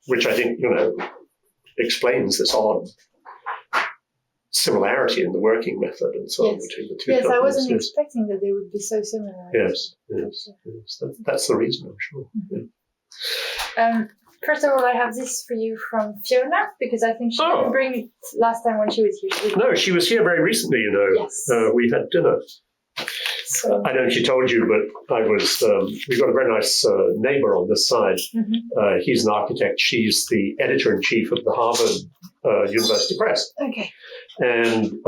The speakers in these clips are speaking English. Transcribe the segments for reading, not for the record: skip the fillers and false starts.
which I think, explains this odd similarity in the working method and so on between the two companies. I wasn't expecting that they would be so similar. Yes. That's the reason, I'm sure. Yeah. First of all, I have this for you from Fiona, because I think she didn't bring it last time when she was here. No, she was here very recently, Yes. We had dinner. So, I don't know if she told you, but we got a very nice neighbor on this side. Mm-hmm. He's an architect. She's the editor-in-chief of the Harvard University Press. Okay. And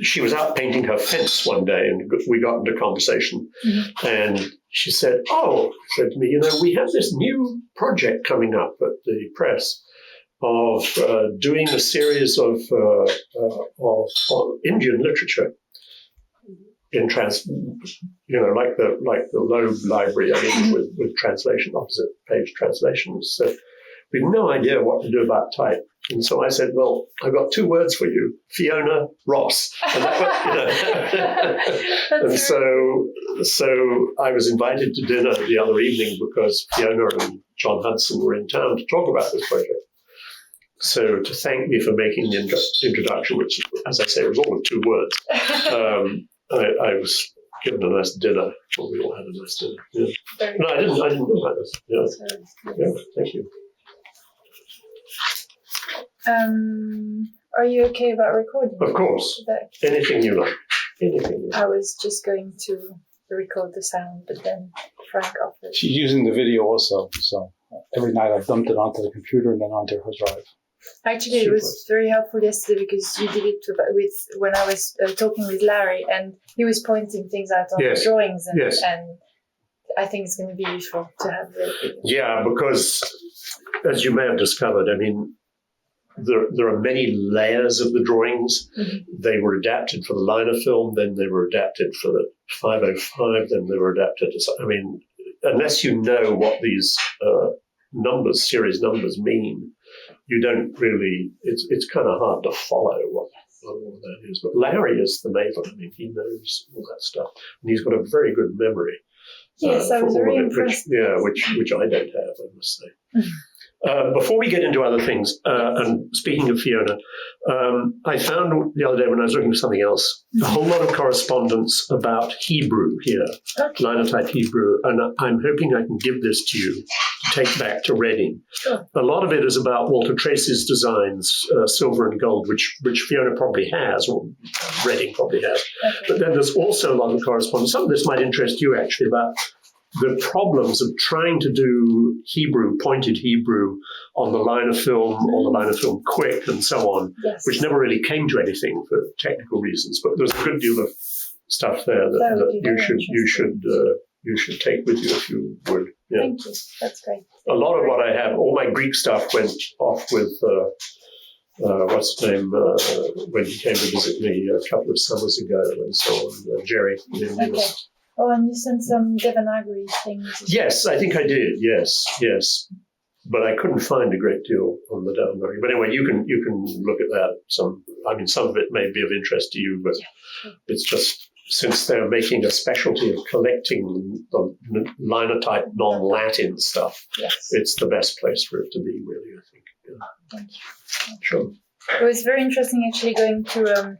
she was out painting her fence one day, and we got into conversation. Mm-hmm. And she said to me, we have this new project coming up at the press of doing a series of Indian literature in like the Loeb Library, with translation, opposite page translations. So we had no idea what to do about type. And so I said, well, I've got two words for you, Fiona Ross. And, and so I was invited to dinner the other evening because Fiona and John Hudson were in town to talk about this project. So to thank me for making the introduction, which, as I say, was all in two words, I was given a nice dinner. Well, we all had a nice dinner. Yeah. No, I didn't know about this. Yeah, thank you. Are you okay about recording? Of course. Anything you like. I was just going to record the sound, but then Frank offered. She's using the video also, so every night I've dumped it onto the computer and then onto her drive. Actually, it was very helpful yesterday because you did it with when I was talking with Larry, and he was pointing things out on the drawings, and I think it's going to be useful to have the. Yeah, because as you may have discovered, there are many layers of the drawings. Mm-hmm. They were adapted for the liner film, then they were adapted for the 505, then they were adapted to. Unless you know what these series numbers mean, you don't really. It's kind of hard to follow what all that is. But Larry is the maven. He knows all that stuff, and he's got a very good memory. Yes, I was very impressed. Which I don't have, I must say. Mm-hmm. Before we get into other things, and speaking of Fiona, I found the other day when I was looking for something else, a whole lot of correspondence about Hebrew here, linotype Hebrew, and I'm hoping I can give this to you to take back to Reading. Sure. A lot of it is about Walter Tracy's designs, silver and gold, which Fiona probably has, or Reading probably has. Okay. But then there's also a lot of correspondence. Some of this might interest you, actually, about the problems of trying to do Hebrew, pointed Hebrew, on the liner film, or the liner film quick, and so on, which never really came to anything for technical reasons. But there's a good deal of stuff there that you should take with you if you would. Yeah. Thank you. That's great. A lot of what I have, all my Greek stuff went off with what's his name, when he came to visit me a couple of summers ago, and so on, Jerry. Okay. Oh, and you sent some Devanagari things. Yes, I think I did. Yes. But I couldn't find a great deal on the Devanagari. But anyway, you can look at that. Some of it may be of interest to you, but it's just since they're making a specialty of collecting the linotype non-Latin stuff, it's the best place for it to be, really, I think. Yeah. Thank you. Sure. It was very interesting actually going to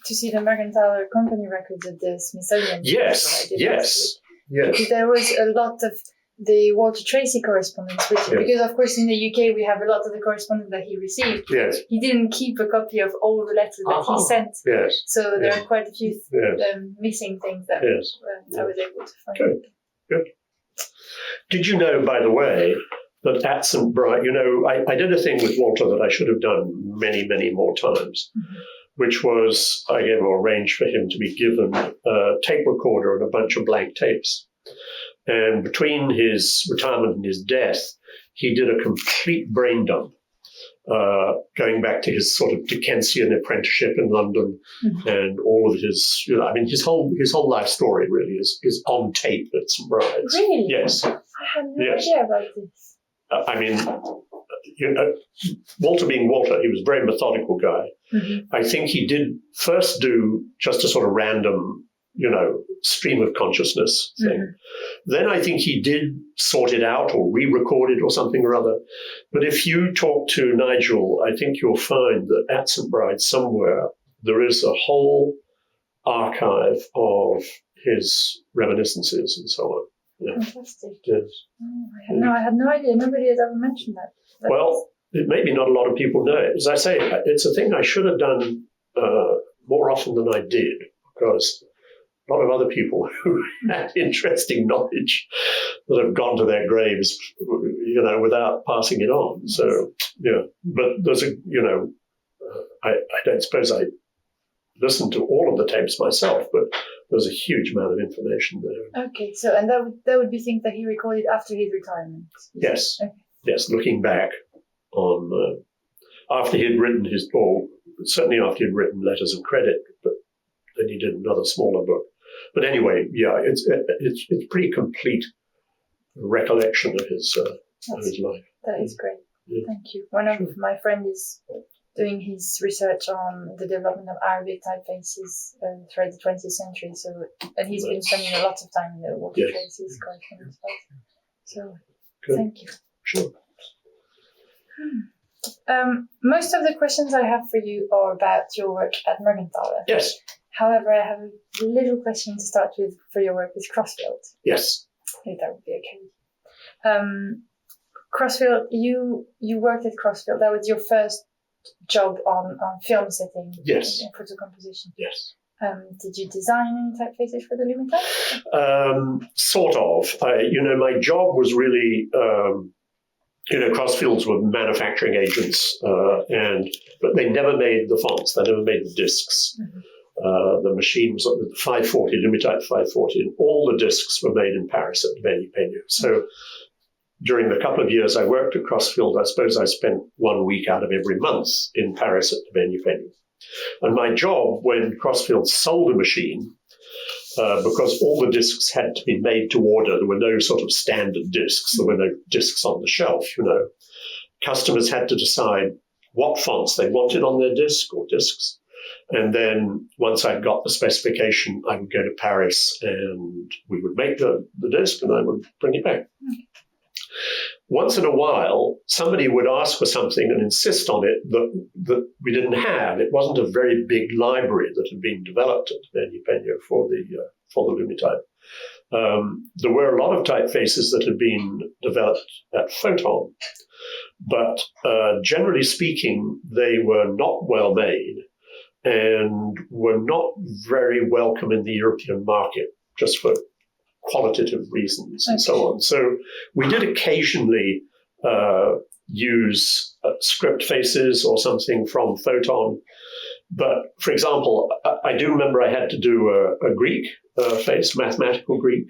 see the Mercantile Company records at the Smithsonian. Yes. Because there was a lot of the Walter Tracy correspondence with him. Because, of course, in the UK, we have a lot of the correspondence that he received. Yes. He didn't keep a copy of all the letters that he sent. Yes. So there are quite a few missing things that I was able to find. Good. Did you know, by the way, that at St. Bright, I did a thing with Walter that I should have done many, many more times. Mm-hmm. Which was, I arranged for him to be given a tape recorder and a bunch of blank tapes. And between his retirement and his death, he did a complete brain dump, going back to his sort of Dickensian apprenticeship in London, and all of his, his whole life story really is on tape at St. Bride's. Really? Yes. I had no idea about this. Walter being Walter, he was a very methodical guy. Mm-hmm. I think he did first do just a sort of random, stream of consciousness thing. Then I think he did sort it out or re-record it or something or other. But if you talk to Nigel, I think you'll find that at St. Bride somewhere there is a whole archive of his reminiscences and so on. Yeah. Fantastic. Yes. Oh, I had no idea. Nobody has ever mentioned that. Well, maybe not a lot of people know it. As I say, it's a thing I should have done more often than I did, because a lot of other people who had interesting knowledge that have gone to their graves, without passing it on. So, but there's I don't suppose I listened to all of the tapes myself, but there's a huge amount of information there. Okay, so and that would be things that he recorded after his retirement. Yes, okay. Yes, looking back on after he had written certainly after he had written Letters of Credit, but then he did another smaller book. But anyway, yeah, it's pretty complete recollection of his life. That is great. Yeah. Thank you. One of my friends is doing his research on the development of Arabic typefaces throughout the 20th century. And he's been spending a lot of time in the waterfaces collection and stuff. So, good. Thank you. Sure. Most of the questions I have for you are about your work at Mergenthaler. Yes. However, I have a little question to start with for your work with Crossfield. Yes. If that would be okay. Crossfield, you worked at Crossfield. That was your first job on film setting. Yes. And photo composition. Yes. Did you design any typefaces for the Lumitype? Sort of. My job was really, Crossfields were manufacturing agents, but they never made the fonts. They never made the discs. Mm-hmm. The machine was the 540, Lumitype 540, and all the discs were made in Paris at Benny-Peignot. So during the couple of years I worked at Crossfield, I suppose I spent 1 week out of every month in Paris at Benny-Peignot. And my job when Crossfield sold a machine, because all the discs had to be made to order, there were no sort of standard discs, there were no discs on the shelf, Customers had to decide what fonts they wanted on their disc or discs. And then once I'd got the specification, I would go to Paris and we would make the disc and I would bring it back. Once in a while, somebody would ask for something and insist on it that we didn't have. It wasn't a very big library that had been developed at Benny-Peignot for the Lumitype. There were a lot of typefaces that had been developed at Photon, but generally speaking, they were not well made and were not very welcome in the European market, just for qualitative reasons and so on. So we did occasionally use script faces or something from Photon. But, for example, I do remember I had to do a Greek face, mathematical Greek,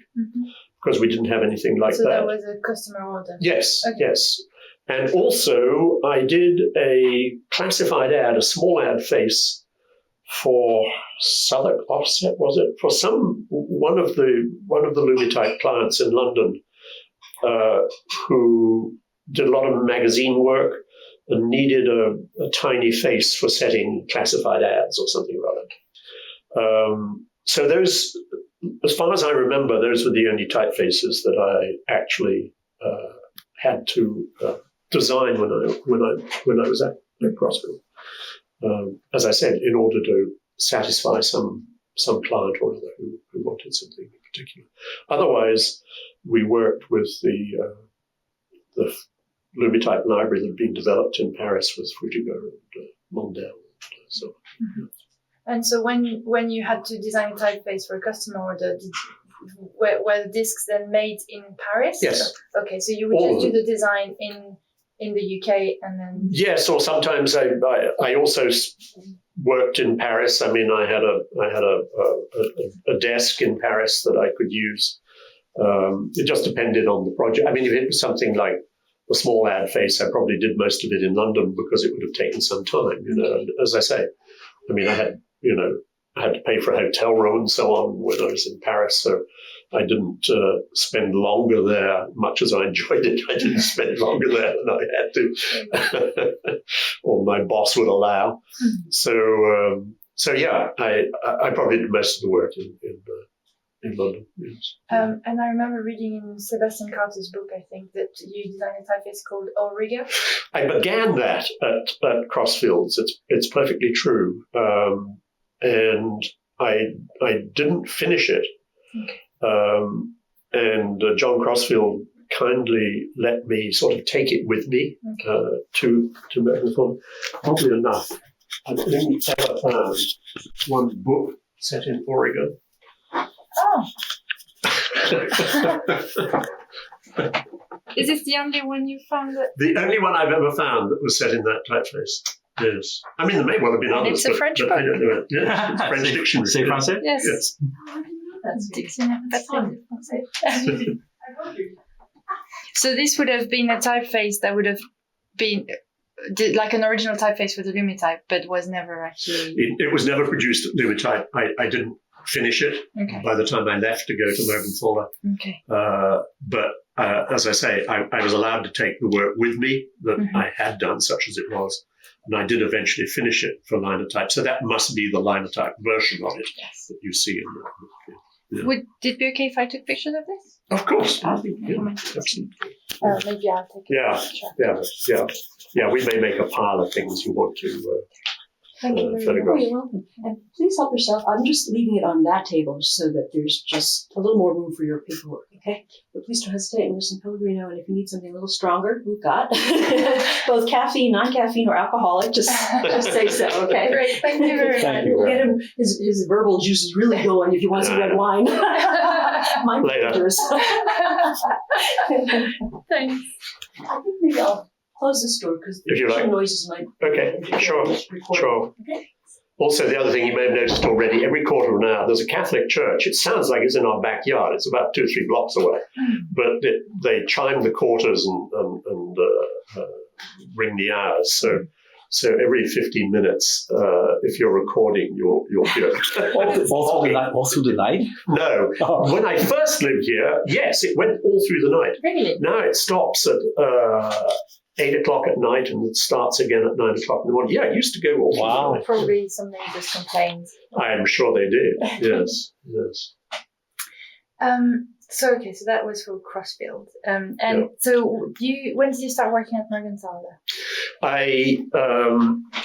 because we didn't have anything like that. So that was a customer order? Yes, yes. And also I did a classified ad, a small ad face, for Southwark Offset, was it? For one of the Lumitype clients in London who did a lot of magazine work and needed a tiny face for setting classified ads or something or other. So those, as far as I remember, those were the only typefaces that I actually had to design when I was at Crossfield. As I said, in order to satisfy some client or other who wanted something in particular. Otherwise, we worked with the Lumitype library that had been developed in Paris with Frutiger and Mondel. And so. Mm-hmm. And so when you had to design a typeface for a customer order, were the discs then made in Paris? Yes. Okay, so you would just do the design in the UK and then... Yes, or sometimes I also worked in Paris. I mean, I had a desk in Paris that I could use. It just depended on the project. I mean, if it was something like the small ad face, I probably did most of it in London because it would have taken some time, And as I say, I mean, I had to pay for a hotel room and so on when I was in Paris, so I didn't spend longer there, much as I enjoyed it. I didn't spend longer there than I had to, or my boss would allow. So yeah, I probably did most of the work in London. Yes. And I remember reading in Sebastian Carter's book, I think, that you designed a typeface called Auriga. I began that at Crossfields. It's perfectly true, and I didn't finish it. Okay. And John Crossfield kindly let me sort of take it with me to Melbourne. Probably enough. I've only ever found one book set in Oregon. Oh. Is this the only one you found? The only one I've ever found that was set in that typeface. Yes. I mean, there may well have been others. It's a French book. I don't know it. Yes, it's French dictionary. C'est français? Yes. That's Dictionnaire français. So this would have been a typeface that would have been like an original typeface for the Lumitype, but was never actually... It was never produced at Lumitype. I didn't finish it by the time I left to go to Mergenthaler. Okay. But as I say, I was allowed to take the work with me that I had done, such as it was. And I did eventually finish it for Linotype. So that must be the Linotype version of it that you see in the book. Yeah. Would it be okay if I took pictures of this? Of course. Absolutely. Maybe I'll take it. Yeah. We may make a pile of things you want to Thank you very photograph. much. You're welcome. And please help yourself. I'm just leaving it on that table so that there's just a little more room for your paperwork, okay? But please don't hesitate. And there's some Pellegrino, and if you need something a little stronger, we've got both caffeine, non-caffeine, or alcoholic. Just say so, okay? Great. Thank you very much. Thank you. We'll get him his verbal juices really going if he wants some red wine. Mine Later. pictures. Thanks. I think maybe I'll close this door because If you like. noises might. Okay, sure. Okay. Also, the other thing you may have noticed already, every quarter of an hour, there's a Catholic church. It sounds like it's in our backyard. It's about 2 or 3 blocks away. But they chime the quarters and ring the hours. So every 15 minutes, if you're recording, you'll hear it. All through the night? No. Oh. When I first lived here, yes, it went all through the night. Really? Now it stops at 8 o'clock at night and it starts again at 9 o'clock in the morning. Yeah, it used to go all through the night. Probably some neighbors complained. I am sure they did. Yes. So that was for Crossfield. So when did you start working at Mergenthaler? I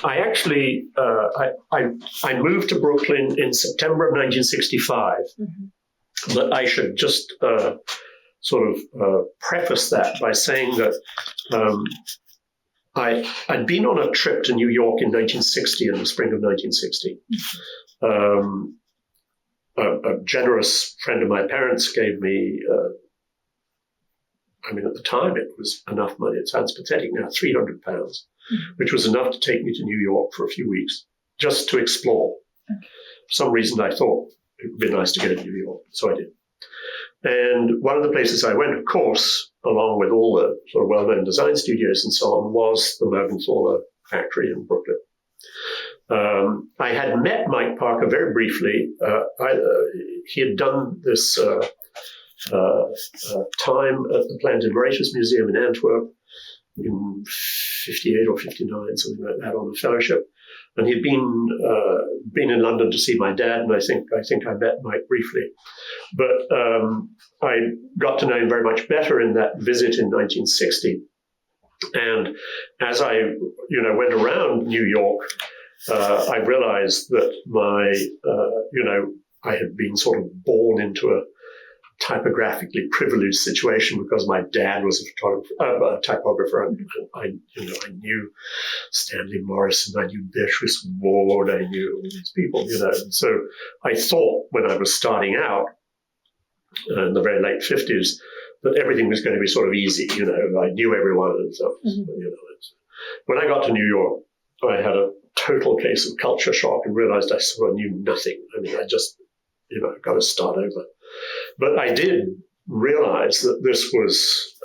actually I moved to Brooklyn in September of 1965. But I should just preface that by saying that I'd been on a trip to New York in 1960, in the spring of 1960. A generous friend of my parents gave me, at the time it was enough money, it sounds pathetic now, £300, which was enough to take me to New York for a few weeks, just to explore. For some reason I thought it would be nice to go to New York, so I did. And one of the places I went, of course, along with all the sort of well-known design studios and so on, was the Mergenthaler factory in Brooklyn. I had met Mike Parker very briefly. He had done this time at the Plant and Apparatus Museum in Antwerp in 58 or 59, something like that, on a fellowship. And he'd been in London to see my dad, and I think I met Mike briefly. But I got to know him very much better in that visit in 1960. And as I went around New York, I realized that I had been sort of born into a typographically privileged situation because my dad was a typographer. And I knew Stanley Morrison, I knew Beatrice Ward, I knew all these people, And so I thought when I was starting out in the very late 50s that everything was going to be sort of easy, I knew everyone and stuff. When I got to New York, I had a total case of culture shock and realized I sort of knew nothing. I just, got to start over. But I did realize that this was,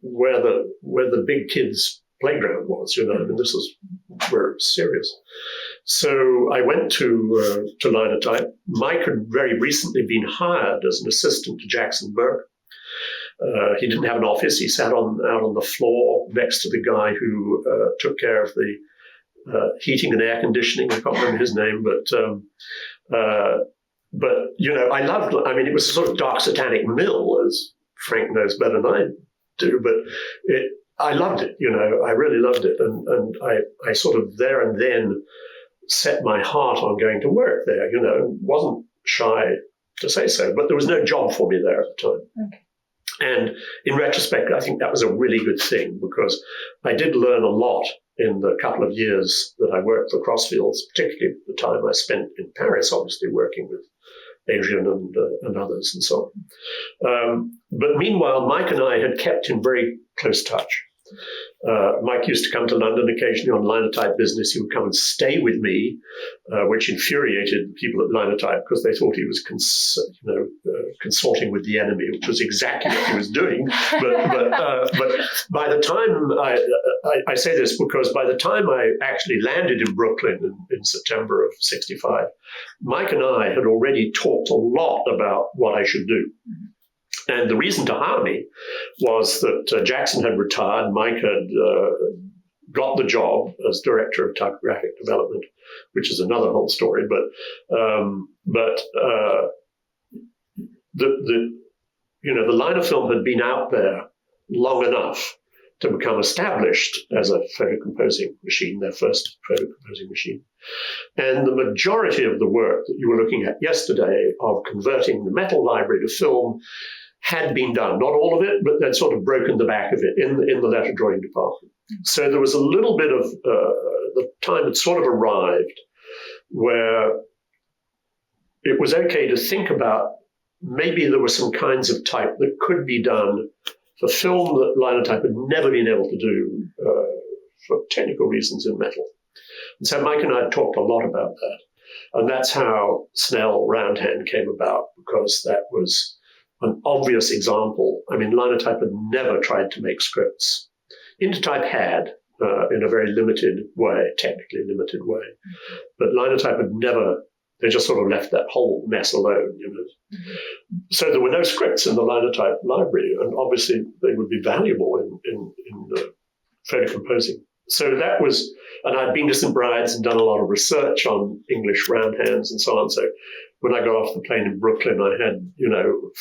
where the big kids' playground was, this is where it's serious. So I went to Linotype. Mike had very recently been hired as an assistant to Jackson Burke. He didn't have an office. He sat out on the floor next to the guy who took care of the heating and air conditioning. I can't remember his name, but I loved, it was a sort of dark satanic mill, as Frank knows better than I do, but I loved it, I really loved it. And I sort of there and then set my heart on going to work there, wasn't shy to say so, but there was no job for me there at the time. Okay. And in retrospect, I think that was a really good thing, because I did learn a lot in the couple of years that I worked for Crossfields, particularly the time I spent in Paris, obviously working with Adrian and others and so on. But meanwhile, Mike and I had kept in very close touch. Mike used to come to London occasionally on Linotype business. He would come and stay with me, which infuriated the people at Linotype, because they thought he was consorting with the enemy, which was exactly what he was doing. But by the time I say this because by the time I actually landed in Brooklyn in September of '65, Mike and I had already talked a lot about what I should do. And the reason to hire me was that Jackson had retired. Mike had got the job as director of typographic development, which is another whole story. But the liner film had been out there long enough to become established as a photocomposing machine, their first photocomposing machine. And the majority of the work that you were looking at yesterday of converting the metal library to film had been done. Not all of it, but they'd sort of broken the back of it in the letter drawing department. So there was a little bit of, the time had sort of arrived where it was okay to think about maybe there were some kinds of type that could be done for film that Linotype had never been able to do for technical reasons in metal. And so Mike and I talked a lot about that. And that's how Snell Roundhand came about, because that was an obvious example. Linotype had never tried to make scripts. Intertype had, in a very limited way, technically limited way. But Linotype had never, they just sort of left that whole mess alone. So there were no scripts in the Linotype library, and obviously they would be valuable in photocomposing. So that was, and I'd been to St. Bride's and done a lot of research on English roundhands and so on. So when I got off the plane in Brooklyn, I had,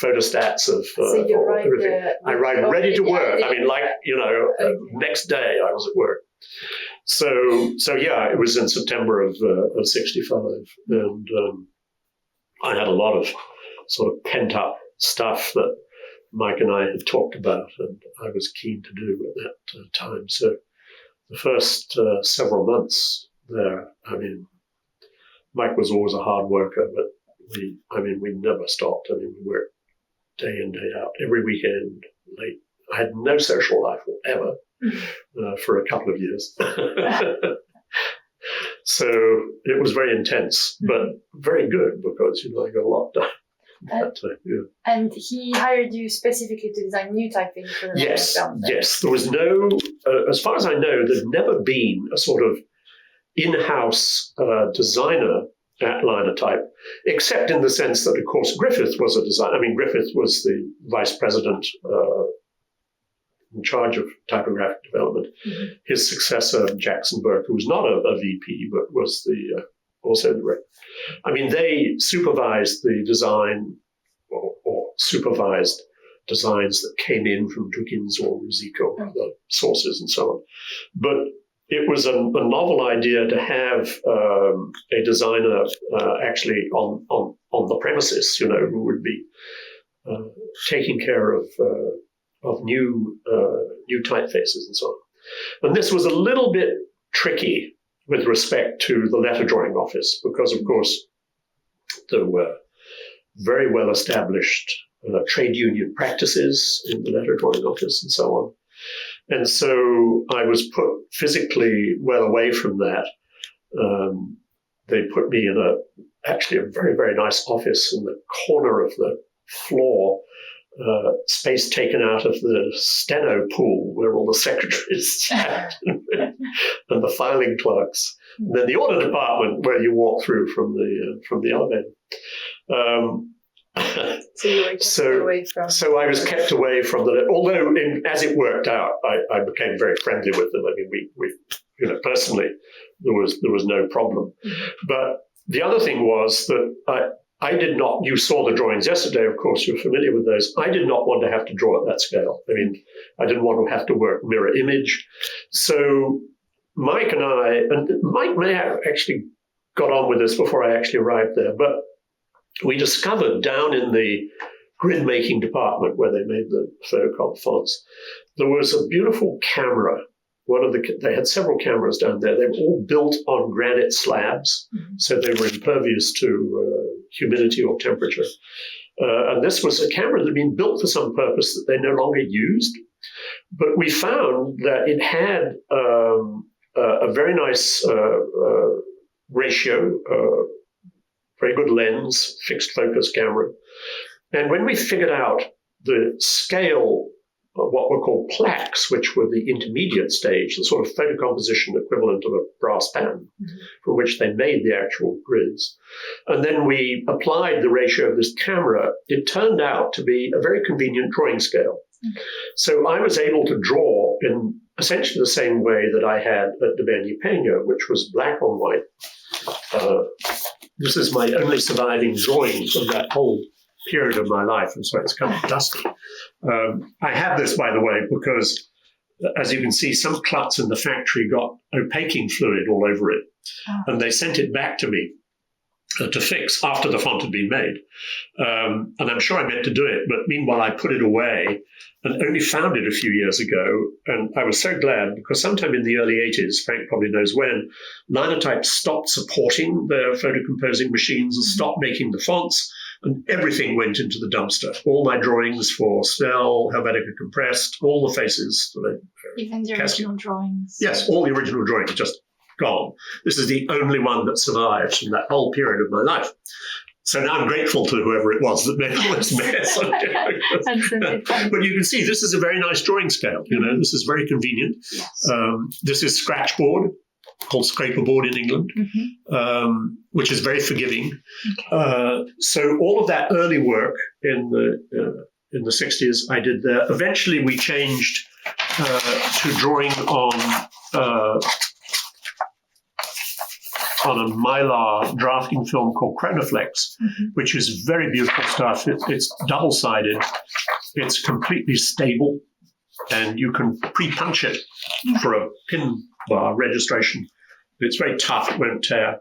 photostats of everything. I arrived ready to work. Next day I was at work. So yeah, it was in September of '65, and I had a lot of sort of pent up stuff that Mike and I had talked about, and I was keen to do at that time. So the first several months there, Mike was always a hard worker, but we never stopped. We worked day in, day out, every weekend, late. I had no social life ever for a couple of years. So it was very intense, but very good, because, I got a lot done. And he hired you specifically to design new typeface for the film? Yes. There was no, as far as I know, there'd never been a sort of in-house designer at Linotype, except in the sense that, of course, Griffith was a designer. Griffith was the vice president in charge of typographic development. Mm-hmm. His successor, Jackson Burke, who was not a VP, but was also the rep. They supervised the design or supervised designs that came in from Dugins or Ruzico or other sources and so on. But it was a novel idea to have a designer actually on the premises, who would be taking care of new typefaces and so on. And this was a little bit tricky with respect to the letter drawing office, because, of course, there were very well established trade union practices in the letter drawing office and so on. And so I was put physically well away from that. They put me in actually a very, very nice office in the corner of the floor, space taken out of the steno pool where all the secretaries sat and the filing clerks. And then the audit department where you walk through from the elevator. So you were kept away from. So I was kept away from the. Although, as it worked out, I became very friendly with them. We personally, there was no problem. Mm-hmm. But the other thing was that I did not, you saw the drawings yesterday, of course, you're familiar with those. I did not want to have to draw at that scale. I mean, I didn't want to have to work mirror image. So Mike may have actually got on with this before I actually arrived there, but we discovered down in the grid making department where they made the photocopy fonts, there was a beautiful camera. They had several cameras down there. They were all built on granite slabs, so they were impervious to humidity or temperature. And this was a camera that had been built for some purpose that they no longer used. But we found that it had a very nice ratio, very good lens, fixed focus camera. And when we figured out the scale of what were called plaques, which were the intermediate stage, the sort of photocomposition equivalent of a brass pan, from which they made the actual grids, and then we applied the ratio of this camera, it turned out to be a very convenient drawing scale. So I was able to draw in essentially the same way that I had at de Berny-Peña, which was black on white. This is my only surviving drawing from that whole period of my life, and so it's kind of dusty. I have this, by the way, because, as you can see, some klutz in the factory got opaquing fluid all over it, and they sent it back to me to fix after the font had been made. And I'm sure I meant to do it, but meanwhile I put it away and only found it a few years ago. And I was so glad, because sometime in the early 80s, Frank probably knows when, Linotype stopped supporting their photocomposing machines and stopped making the fonts, and everything went into the dumpster. All my drawings for Snell, Helvetica Compressed, all the faces. Even the original drawings. Yes, all the original drawings, just gone. This is the only one that survives from that whole period of my life. So now I'm grateful to whoever it was that made all this mess. But you can see this is a very nice drawing scale. You know, this is very convenient. Yes. This is scratch board, called scraper board in England, which is very forgiving. Okay. So all of that early work in the 60s I did there. Eventually we changed to drawing on a mylar drafting film called Chronoflex, which is very beautiful stuff. It's double-sided. It's completely stable, and you can pre-punch it for a pin bar registration. It's very tough. It won't tear.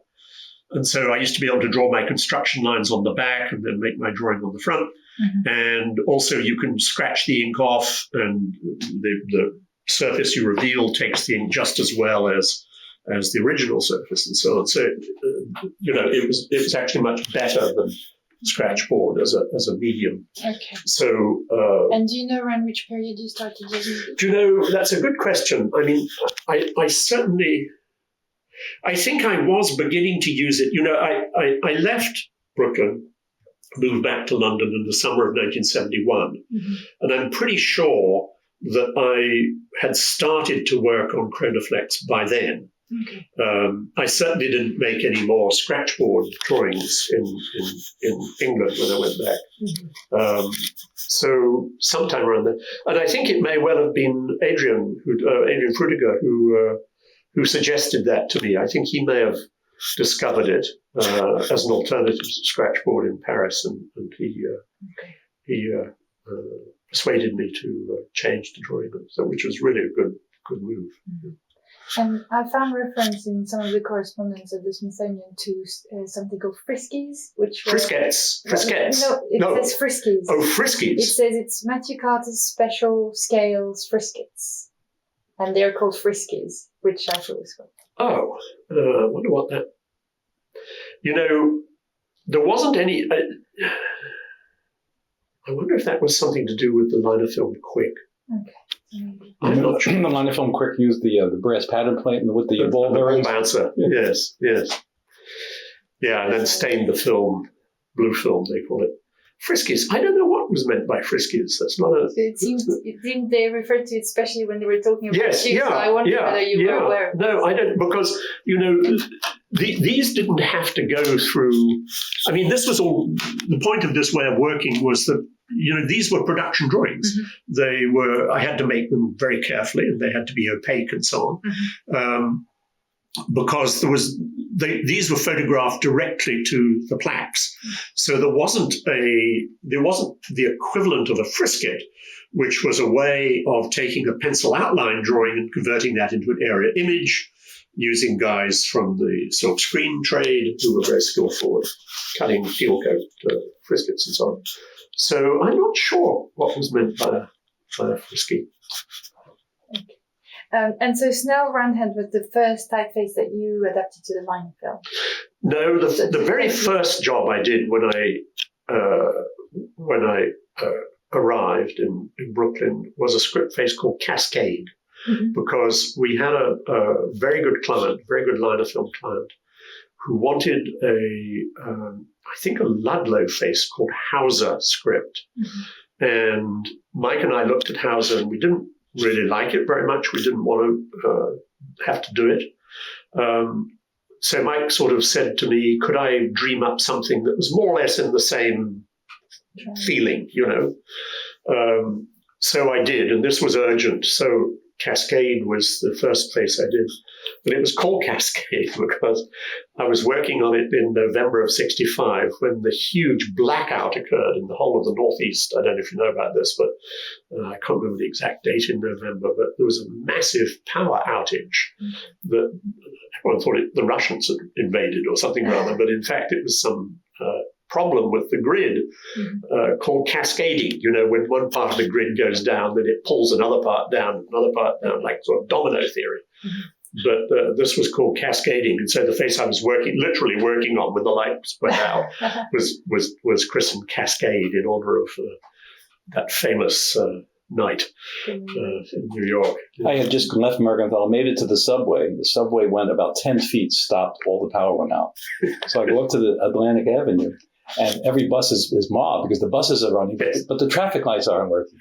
And so I used to be able to draw my construction lines on the back and then make my drawing on the front. And also you can scratch the ink off, and the surface you reveal takes the ink just as well as the original surface and so on. So, it was actually much better than scratch board as a medium. Okay. So. And do you know around which period you started using it? Do you know, that's a good question. I mean, I certainly, I think I was beginning to use it. I left Brooklyn, moved back to London in the summer of 1971, and I'm pretty sure that I had started to work on Chronoflex by then. Okay. I certainly didn't make any more scratchboard drawings in England when I went back. So sometime around then, and I think it may well have been Adrian Frutiger who suggested that to me. I think he may have discovered it as an alternative to scratchboard in Paris, and he persuaded me to change the drawing, which was really a good move. And I found reference in some of the correspondence of the Smithsonian to something called friskies, which were... Friskets. No, it says friskies. Oh, friskies. It says it's Matthew Carter's special scales friskets. And they're called friskies, which I thought was cool. Oh, I wonder what that... there wasn't any... I wonder if that was something to do with the Linafilm Quick. Okay. I'm not sure. The Linafilm Quick used the brass pattern plate with the ball bearings. Bouncer. Yes. Yeah, and then stained the film, blue film, they call it. Friskies. I don't know what was meant by friskies. That's not a... Didn't they refer to it, especially when they were talking about yes, shoes? Yeah, so I wonder whether you were aware of No, I don't, because, these didn't have to go through... I mean, this was all... The point of this way of working was that, these were production drawings. I had to make them very carefully, and they had to be opaque and so on. because these were photographed directly to the plaques. So there wasn't the equivalent of a frisket, which was a way of taking a pencil outline drawing and converting that into an area image, using guys from the silk screen trade who were very skillful at cutting steel coat friskets and so on. So I'm not sure what was meant by a friskie. And so Snell Roundhead was the first typeface that you adapted to the line film? No, the very first job I did when I arrived in Brooklyn was a script face called Cascade, because we had a very good client, very good liner film client, who wanted I think a Ludlow face called Hauser script. And Mike and I looked at Hauser and we didn't really like it very much. We didn't want to have to do it. So Mike sort of said to me, could I dream up something that was more or less in the same feeling, So I did, and this was urgent. So Cascade was the first place I did. But it was called Cascade because I was working on it in November of '65 when the huge blackout occurred in the whole of the Northeast. I don't know if you know about this, but I can't remember the exact date in November, but there was a massive power outage that everyone thought the Russians had invaded or something rather, but in fact it was some problem with the grid called cascading. When one part of the grid goes down, then it pulls another part down, like sort of domino theory. But this was called cascading, and so the face I was literally working on when the lights went out was christened Cascade in honor of that famous night in New York. I had just left Mercantile, made it to the subway. The subway went about 10 feet, stopped, all the power went out. So I go up to the Atlantic Avenue, and every bus is mobbed because the buses are running, but the traffic lights aren't working.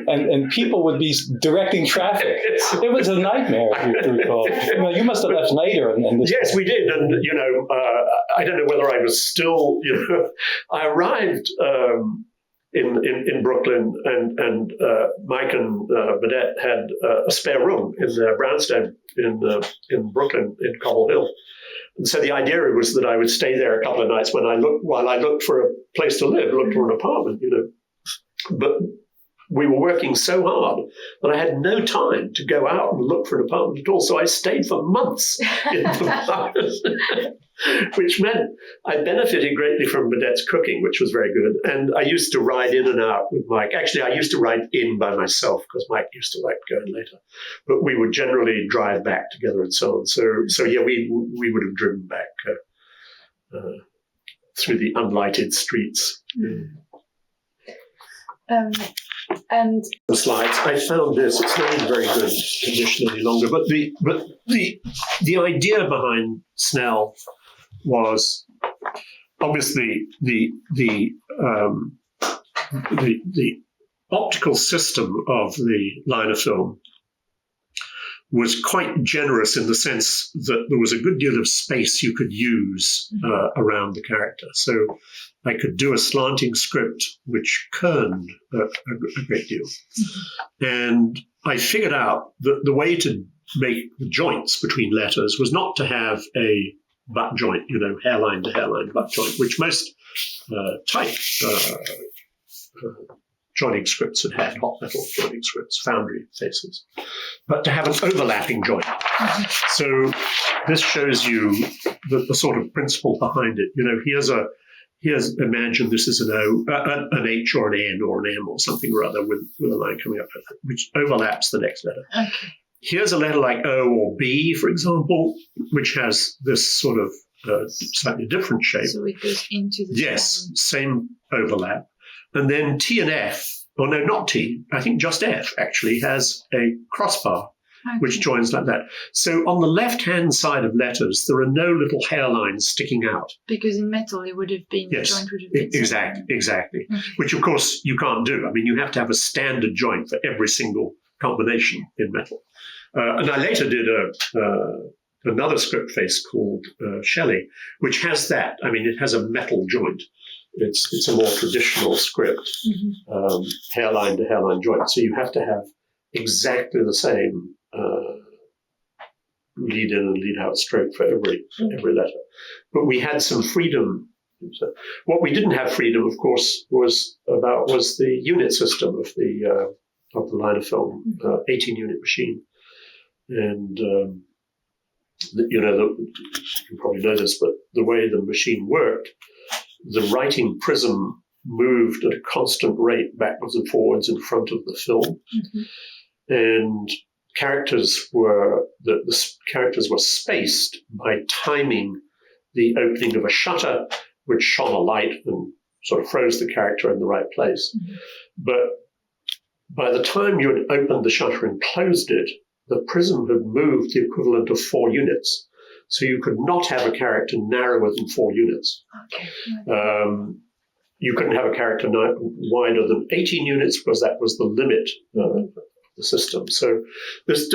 And people would be directing traffic. It was a nightmare, if you recall. You must have left later. Yes, we did. And, I don't know whether I was still, I arrived in Brooklyn, and Mike and Burdett had a spare room in their brownstone in Brooklyn, in Cobble Hill. And so the idea was that I would stay there a couple of nights while I looked for a place to live, looked for an apartment, But we were working so hard that I had no time to go out and look for an apartment at all. So I stayed for months in the apartment, which meant I benefited greatly from Burdett's cooking, which was very good. And I used to ride in and out with Mike. Actually, I used to ride in by myself because Mike used to like going later. But we would generally drive back together and so on. So yeah, we would have driven back through the unlighted streets. And the slides, I found this. It's not in very good condition any longer. But the idea behind Snell was obviously the optical system of the liner film was quite generous in the sense that there was a good deal of space you could use around the character. So I could do a slanting script which kerned a great deal. And I figured out that the way to make the joints between letters was not to have a butt joint, hairline to hairline butt joint, which most type joining scripts had hot metal joining scripts, foundry faces, but to have an overlapping joint. So this shows you the sort of principle behind it. Here's imagine this is an H or an N or an M or something or other with a line coming up, which overlaps the next letter. Okay. Here's a letter like O or B, for example, which has this sort of slightly different shape. So it goes into the same overlap. And then T and F, or no, not T, I think just F actually has a crossbar, which joins like that. So on the left-hand side of letters, there are no little hairlines sticking out. Because in metal, it would have been, yes, the joint would have been. Exactly. Okay. Which, of course, you can't do. I mean, you have to have a standard joint for every single combination in metal. And I later did another script face called Shelley, which has that. I mean, it has a metal joint. It's a more traditional script, hairline to hairline joint. So you have to have exactly the same lead in and lead out stroke for every letter. But we had some freedom. So what we didn't have freedom, of course, was the unit system of the liner film 18-unit machine, and you probably know this, but the way the machine worked, the writing prism moved at a constant rate backwards and forwards in front of the film, and the characters were spaced by timing the opening of a shutter, which shone a light and sort of froze the character in the right place. But by the time you had opened the shutter and closed it, the prism had moved the equivalent of 4 units. So you could not have a character narrower than 4 units. You couldn't have a character wider than 18 units because that was the limit of the system. So this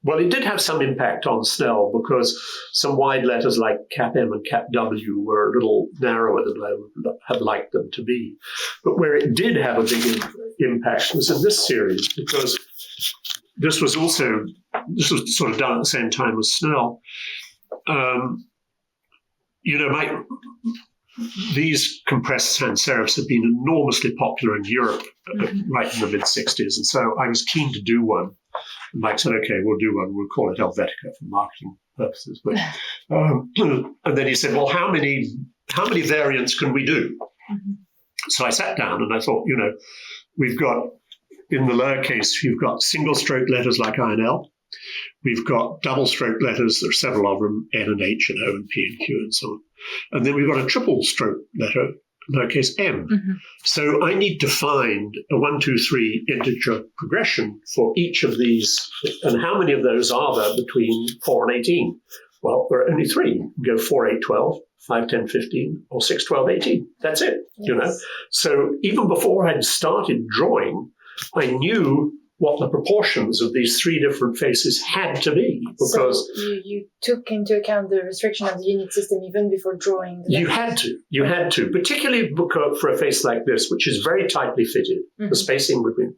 it did have some impact on Snell because some wide letters like cap M and cap W were a little narrower than I would have liked them to be. But where it did have a big impact was in this series, because this was sort of done at the same time as Snell. These compressed sans serifs have been enormously popular in Europe right in the mid-60s, and so I was keen to do one. And Mike said, "Okay, we'll do one. We'll call it Helvetica for marketing purposes." But and then he said, "Well, how many variants can we do?" So I sat down and I thought, we've got in the lowercase, you've got single-stroke letters like I and L. We've got double-stroke letters. There are several of them: N and H and O and P and Q and so on. And then we've got a triple-stroke letter, lowercase m. So I need to find a 1, 2, 3 integer progression for each of these. And how many of those are there between 4 and 18? Well, there are only 3. You can go 4, 8, 12, 5, 10, 15, or 6, 12, 18. That's it, So even before I'd started drawing, I knew what the proportions of these 3 different faces had to be. Because you took into account the restriction of the unit system even before drawing. You had to, particularly for a face like this, which is very tightly fitted. The spacing would be,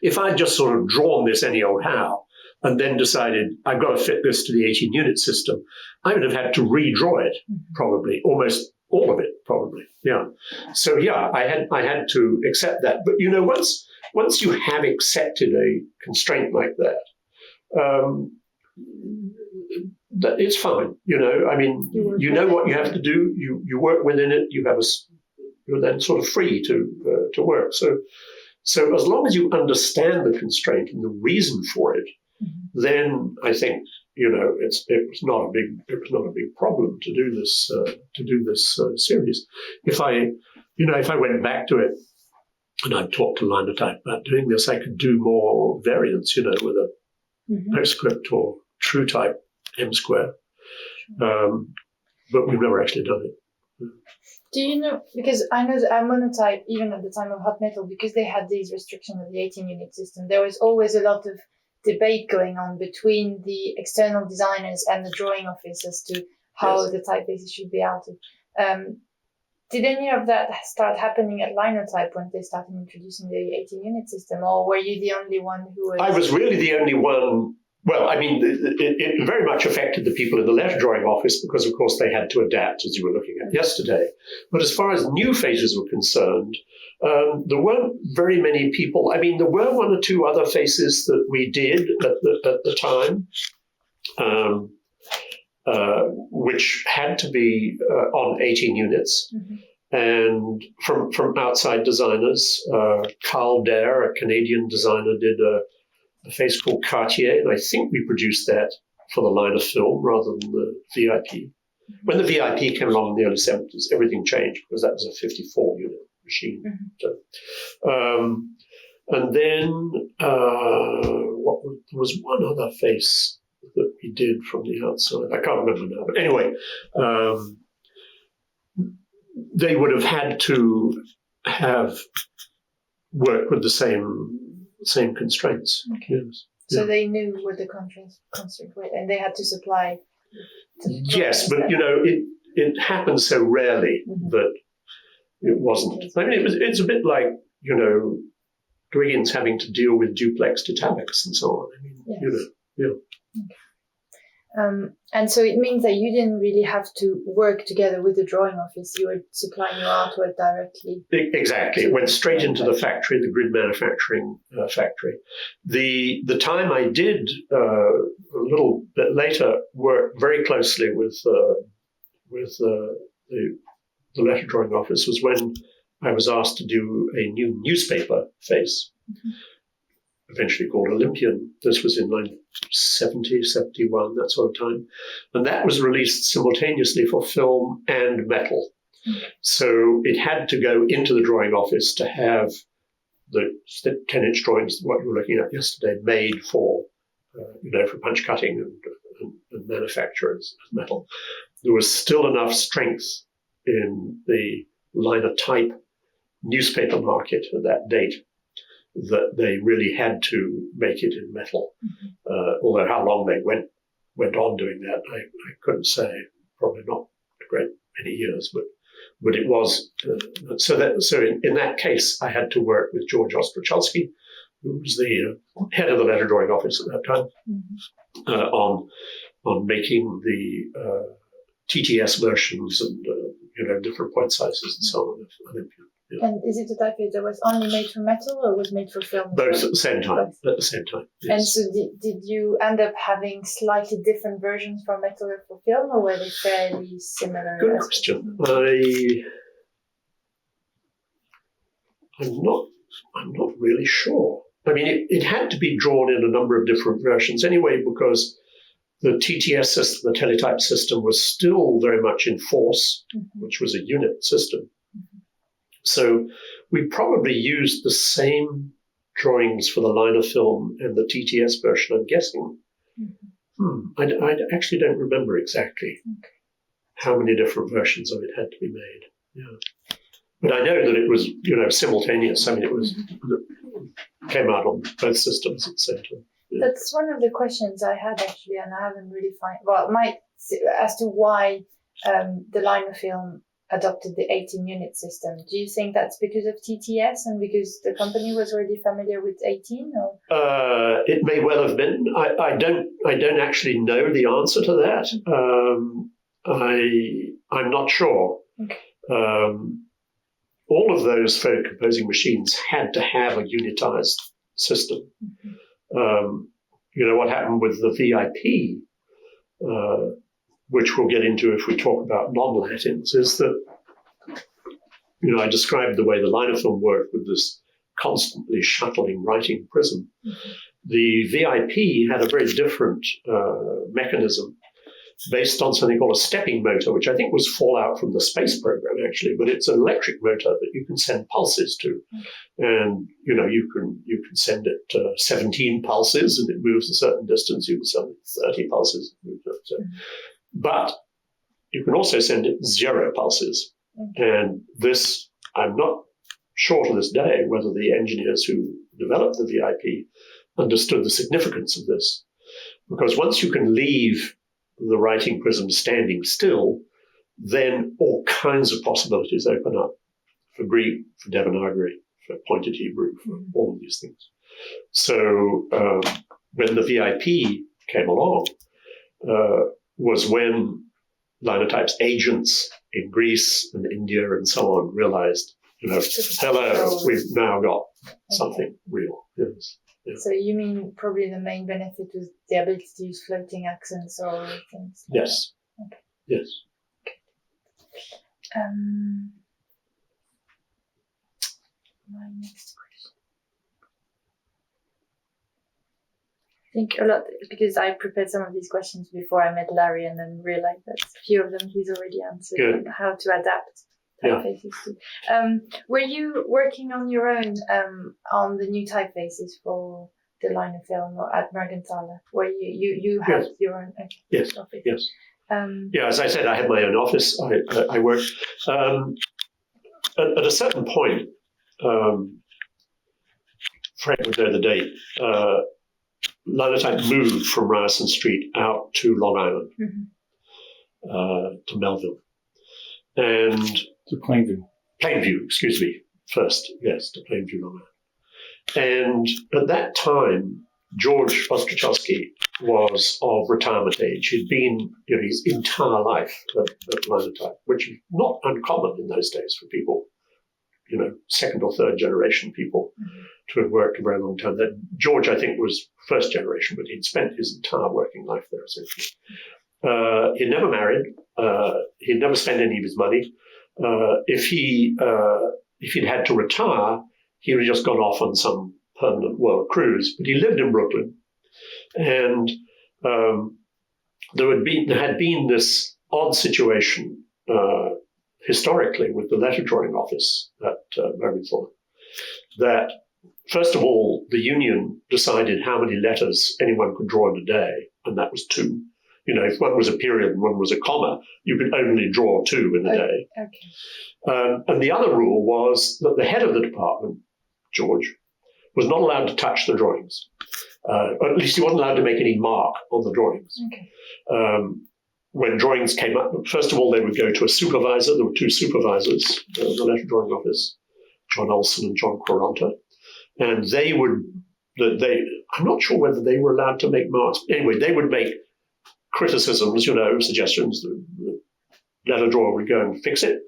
if I'd just sort of drawn this any old how, and then decided I've got to fit this to the 18-unit system, I would have had to redraw it, probably, almost all of it, probably. Yeah. So I had to accept that. But once you have accepted a constraint like that, it's fine. You know what you have to do. You work within it. You're then sort of free to work. So as long as you understand the constraint and the reason for it, then I think it was not a big problem to do this series. If I went back to it and I'd talked to Linotype about doing this, I could do more variants, with a postscript or true type M square. But we've never actually done it. Do you know, because I know that Monotype, even at the time of Hot Metal, because they had these restrictions of the 18-unit system, there was always a lot of debate going on between the external designers and the drawing office as to how the typefaces should be altered. Did any of that start happening at Linotype when they started introducing the 18-unit system, or were you the only one who was... I was really the only one. Well, I mean, it very much affected the people in the letter drawing office because, of course, they had to adapt, as you were looking at yesterday. But as far as new faces were concerned, there weren't very many people. I mean, there were 1 or 2 other faces that we did at the time, which had to be on 18 units. And from outside designers, Carl Dare, a Canadian designer, did a face called Cartier, and I think we produced that for the liner film rather than the VIP. When the VIP came along in the early 70s, everything changed because that was a 54-unit machine. So, and then there was one other face that we did from the outside. I can't remember now, but anyway, they would have had to have worked with the same constraints. Okay. Yes. So they knew what the constraint were, and they had to supply. Yes, but it happened so rarely that it wasn't. I mean, it's a bit like Dwiggins having to deal with duplex italics and so on. I mean, yes. Okay. And so it means that you didn't really have to work together with the drawing office. You were supplying your artwork directly. Exactly. It went straight into the factory, the grid manufacturing factory. The time I did a little bit later work very closely with the letter drawing office was when I was asked to do a new newspaper face, eventually called Olympian. This was in 1970, 71, that sort of time. And that was released simultaneously for film and metal. So it had to go into the drawing office to have the 10-inch drawings, what you were looking at yesterday, made for, for punch cutting and manufacture as metal. There was still enough strength in the liner type newspaper market at that date that they really had to make it in metal. Although how long they went on doing that, I couldn't say. Probably not a great many years, but it was. So in that case, I had to work with George Ostrachalski, who was the head of the letter drawing office at that time, on making the TTS versions and different point sizes and so on. Yeah. And is it a typeface that was only made for metal or was made for film? Both at the same time. Both. At the same time. Yes. And so did you end up having slightly different versions for metal or for film, or were they fairly similar? Good question. I'm not really sure. I mean, it had to be drawn in a number of different versions anyway, because the TTS system, the teletype system, was still very much in force, which was a unit system. So we probably used the same drawings for the liner film and the TTS version, I'm guessing. I actually don't remember exactly how many different versions of it had to be made. Yeah. But I know that it was, simultaneous. I mean, it came out on both systems at the same time. Yeah. That's one of the questions I had actually, and I haven't really as to why the liner film adopted the 18-unit system. Do you think that's because of TTS and because the company was already familiar with 18? Or? It may well have been. I don't actually know the answer to that. I'm not sure. Okay. All of those photo composing machines had to have a unitized system. What happened with the VIP, which we'll get into if we talk about non-Latins, is that, I described the way the liner film worked with this constantly shuttling writing prism. The VIP had a very different mechanism based on something called a stepping motor, which I think was fallout from the space program, actually, but it's an electric motor that you can send pulses to. And, you can send it 17 pulses and it moves a certain distance. You can send it 30 pulses. But you can also send it 0 pulses. And this, I'm not sure to this day whether the engineers who developed the VIP understood the significance of this. Because once you can leave the writing prism standing still, then all kinds of possibilities open up for Greek, for Devanagari, for pointed Hebrew, for all of these things. So when the VIP came along, was when Linotype's agents in Greece and India and so on realized, hello, we've now got something real. Yes. Yeah. So you mean probably the main benefit was the ability to use floating accents or things? Yes. Okay. Yes. Okay. My next question. I think a lot, because I prepared some of these questions before I met Larry and then realized that a few of them he's already answered. Good. And how to adapt typefaces to. Were you working on your own on the new typefaces for the liner film or at Mergenthaler, where you had your own office? Yes. As I said, I had my own office. I worked at a certain point. Frank would know the date. Linotype moved from Ryerson Street out to Long Island, to Melville, and to Plainview. Plainview, excuse me, first, yes, to Plainview, Long Island. And at that time, George Ostrachowski was of retirement age. He'd been his entire life at Linotype, which is not uncommon in those days for people, second or third generation people to have worked a very long time. That George, I think, was first generation, but he'd spent his entire working life there, essentially. He'd never married. He'd never spent any of his money. If he'd had to retire, he would have just gone off on some permanent world cruise. But he lived in Brooklyn, and there had been this odd situation historically with the letter drawing office at Mergenthal, that first of all the union decided how many letters anyone could draw in a day, and that was 2. If one was a period and one was a comma, you could only draw 2 in a day. Okay. And the other rule was that the head of the department, George, was not allowed to touch the drawings. Or at least he wasn't allowed to make any mark on the drawings. Okay. When drawings came up, first of all, they would go to a supervisor. There were 2 supervisors in the letter drawing office, John Olson and John Quaranta. And I'm not sure whether they were allowed to make marks. Anyway, they would make criticisms, suggestions. The letter drawer would go and fix it.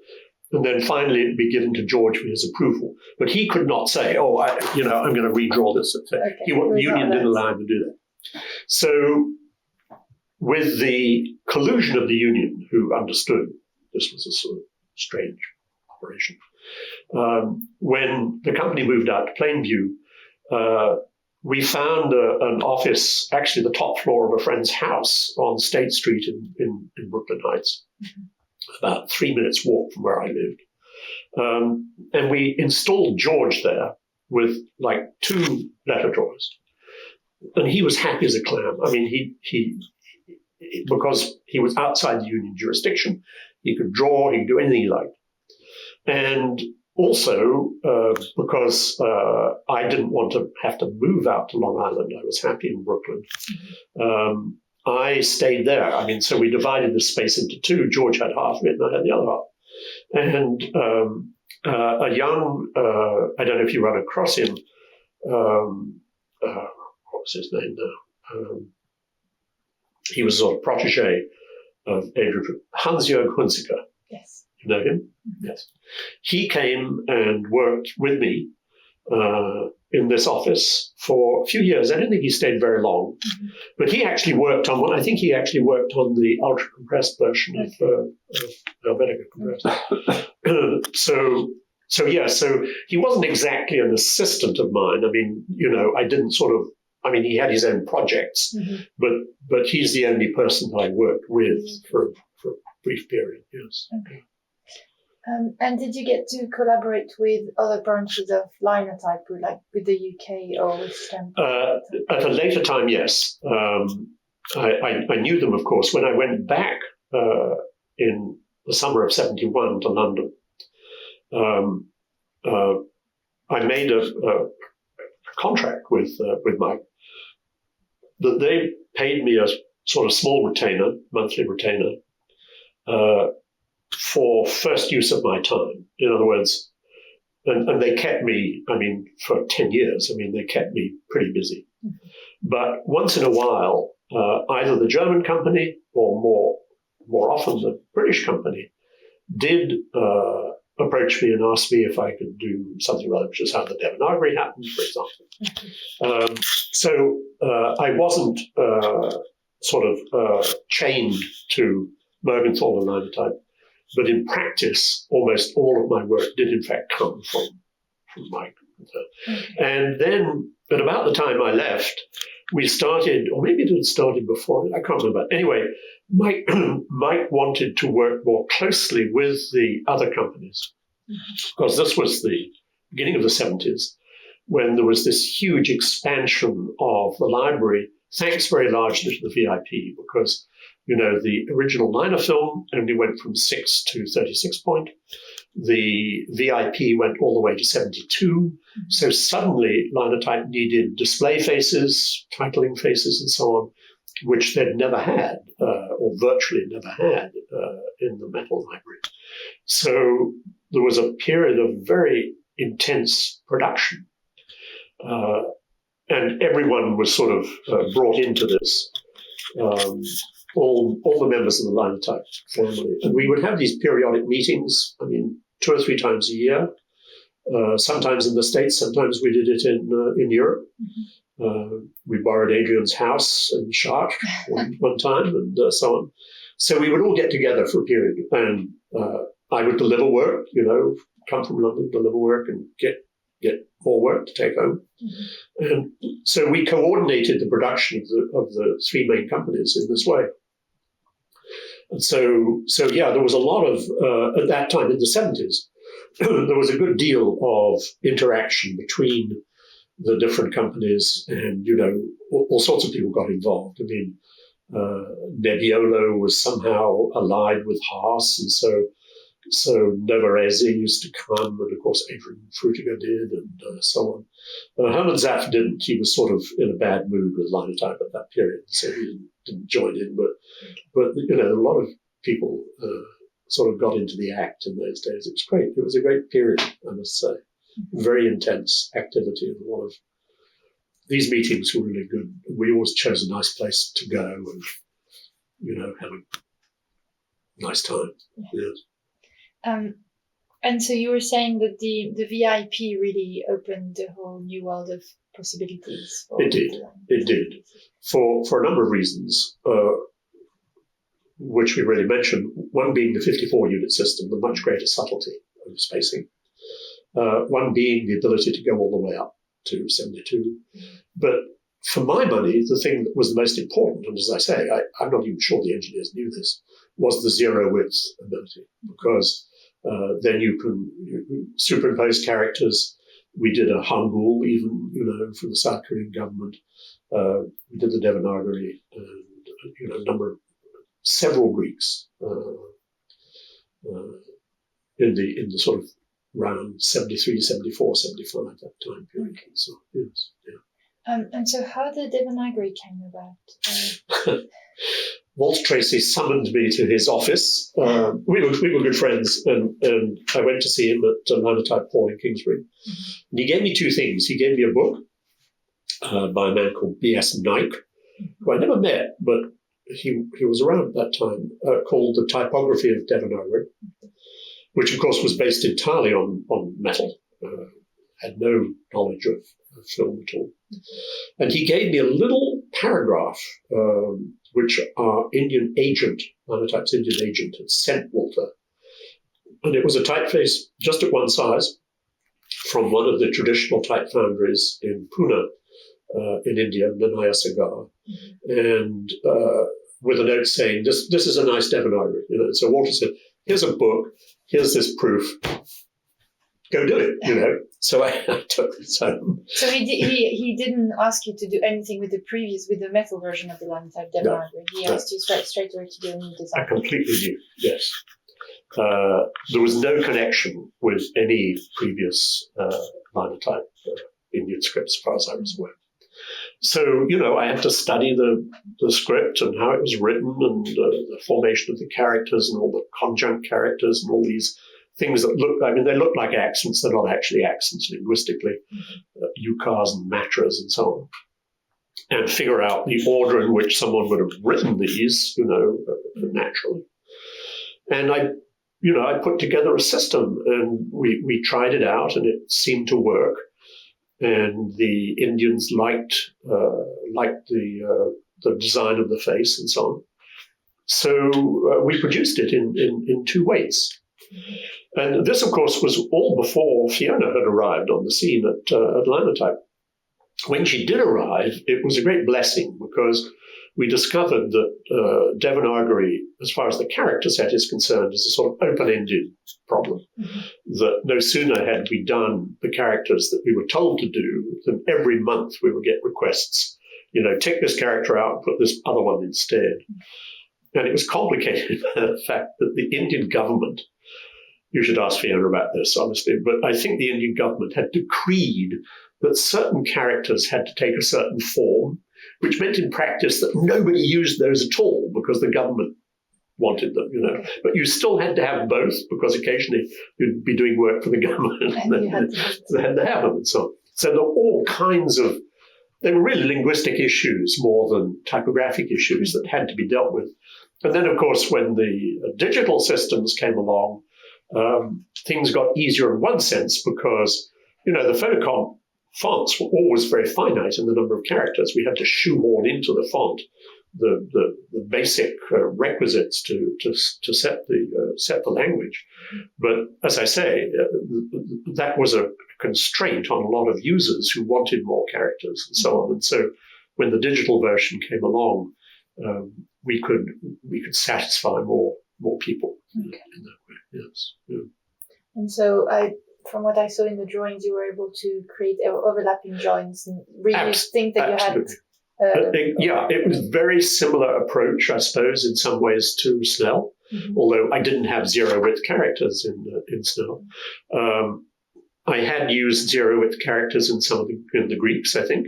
And then finally it'd be given to George for his approval. But he could not say, I'm going to redraw this. Okay. The union didn't allow him to do that. So with the collusion of the union, who understood this was a sort of strange operation, when the company moved out to Plainview, we found an office, actually the top floor of a friend's house on State Street in Brooklyn Heights, about 3 minutes walk from where I lived. And we installed George there with 2 letter drawers. And he was happy as a clam. I mean, he because he was outside the union jurisdiction, he could draw, he could do anything he liked. And also, because I didn't want to have to move out to Long Island, I was happy in Brooklyn. I stayed there. I mean, so we divided the space into 2. George had half of it, and I had the other half. And a young, I don't know if you run across him, what was his name now? He was a sort of protege of Adrian, Hans-Jörg Hunziker. Yes. You know him? Yes. He came and worked with me in this office for a few years. I don't think he stayed very long, but he actually worked on the ultra compressed version of Helvetica compressed. So he wasn't exactly an assistant of mine. I mean, I didn't he had his own projects, but he's the only person that I worked with for a brief period. Yes. Okay. And did you get to collaborate with other branches of Linotype, like with the UK or with Stamford? At a later time, yes. I knew them, of course. When I went back in the summer of '71 to London, I made a contract with Mike that they paid me a sort of small retainer, monthly retainer, for first use of my time. In other words, and they kept me, for 10 years, they kept me pretty busy. But once in a while, either the German company or more often the British company did approach me and ask me if I could do something rather, which is how the Devanagari happened, for example. So I wasn't chained to Mergenthal and Linotype, but in practice, almost all of my work did in fact come from Mike. And then, at about the time I left, we started, or maybe it had started before, I can't remember. Anyway, Mike wanted to work more closely with the other companies, because this was the beginning of the 70s, when there was this huge expansion of the library, thanks very largely to the VIP, because the original liner film only went from 6 to 36 point. The VIP went all the way to 72. So suddenly Linotype needed display faces, titling faces, and so on, which they'd never had, or virtually never had, in the metal library. So there was a period of very intense production. and everyone was sort of brought into this. All the members of the Linotype family, and we would have these periodic meetings. I mean, 2 or 3 times a year. Sometimes in the States, sometimes we did it in Europe. We borrowed Adrian's house in Chartres one time, and so on. So we would all get together for a period, and I would deliver work, come from London, deliver work, and get more work to take home. And so we coordinated the production of the 3 main companies in this way. And so yeah, there was a lot of, at that time in the 70s, there was a good deal of interaction between the different companies, and, all sorts of people got involved. I mean, Nebbiolo was somehow allied with Haas, and so Novarese used to come, and of course Adrian Frutiger did, and so on. Hermann Zapf didn't. He was sort of in a bad mood with Linotype at that period, so he didn't join in. But a lot of people sort of got into the act in those days. It was great. It was a great period, I must say. Very intense activity, and a lot of these meetings were really good. We always chose a nice place to go and, have a nice time. Yeah. And so you were saying that the VIP really opened the whole new world of possibilities. It did. For a number of reasons, which we already mentioned. One being the 54-unit system, the much greater subtlety of spacing. One being the ability to go all the way up to 72. But for my money, the thing that was the most important, and as I say, I'm not even sure the engineers knew this, was the zero width ability, because then you can superimpose characters. We did a Hangul even, for the South Korean government. We did the Devanagari, and several Greeks in the sort of around 73, 74, 75, that time period. So, yes, yeah. And so how the Devanagari came about? Walt Tracy summoned me to his office. We were good friends, and I went to see him at Linotype Hall in Kingsbury. And he gave me 2 things. He gave me a book by a man called B.S. Naik, who I never met, but he was around at that time, called The Typography of Devanagari, which of course was based entirely on metal, had no knowledge of film at all. And he gave me a little paragraph, which our Indian agent, Linotype's Indian agent, had sent Walter. And it was a typeface just at one size from one of the traditional type foundries in Pune, in India, Nanaya Sagar, and with a note saying, this is a nice Devanagari. So Walter said, here's a book, here's this proof, go do it, So I took this home. So he didn't ask you to do anything with the metal version of the Linotype Devanagari. He asked you straight away to do a new design. I completely new, yes. There was no connection with any previous Linotype Indian scripts, as far as I was aware. So, I had to study the script and how it was written, and the formation of the characters and all the conjunct characters and all these things that they look like accents. They're not actually accents linguistically, ukars and matras and so on. And figure out the order in which someone would have written these, naturally. And I put together a system, and we tried it out, and it seemed to work. And the Indians liked the design of the face and so on. So we produced it in 2 ways. And this, of course, was all before Fiona had arrived on the scene at Linotype. When she did arrive, it was a great blessing, because we discovered that Devanagari, as far as the character set is concerned, is a sort of open-ended problem. That no sooner had we done the characters that we were told to do, than every month we would get requests, take this character out and put this other one instead. And it was complicated by the fact that the Indian government, you should ask Fiona about this, honestly, but I think the Indian government had decreed that certain characters had to take a certain form, which meant in practice that nobody used those at all because the government wanted them, But you still had to have both, because occasionally you'd be doing work for the government and they had to have them and so on. So there were all kinds of they were really linguistic issues more than typographic issues that had to be dealt with. And then, of course, when the digital systems came along, things got easier in one sense because, the photocomp fonts were always very finite in the number of characters. We had to shoehorn into the font the basic requisites to set the language. But as I say, that was a constraint on a lot of users who wanted more characters and so on. And so when the digital version came along, we could satisfy more people in that way. Yes. Yeah. And so from what I saw in the drawings, you were able to create overlapping joints and really think that absolutely. You had. It was a very similar approach, I suppose, in some ways to Snell, although I didn't have zero-width characters in Snell. I had used zero-width characters in the Greeks, I think,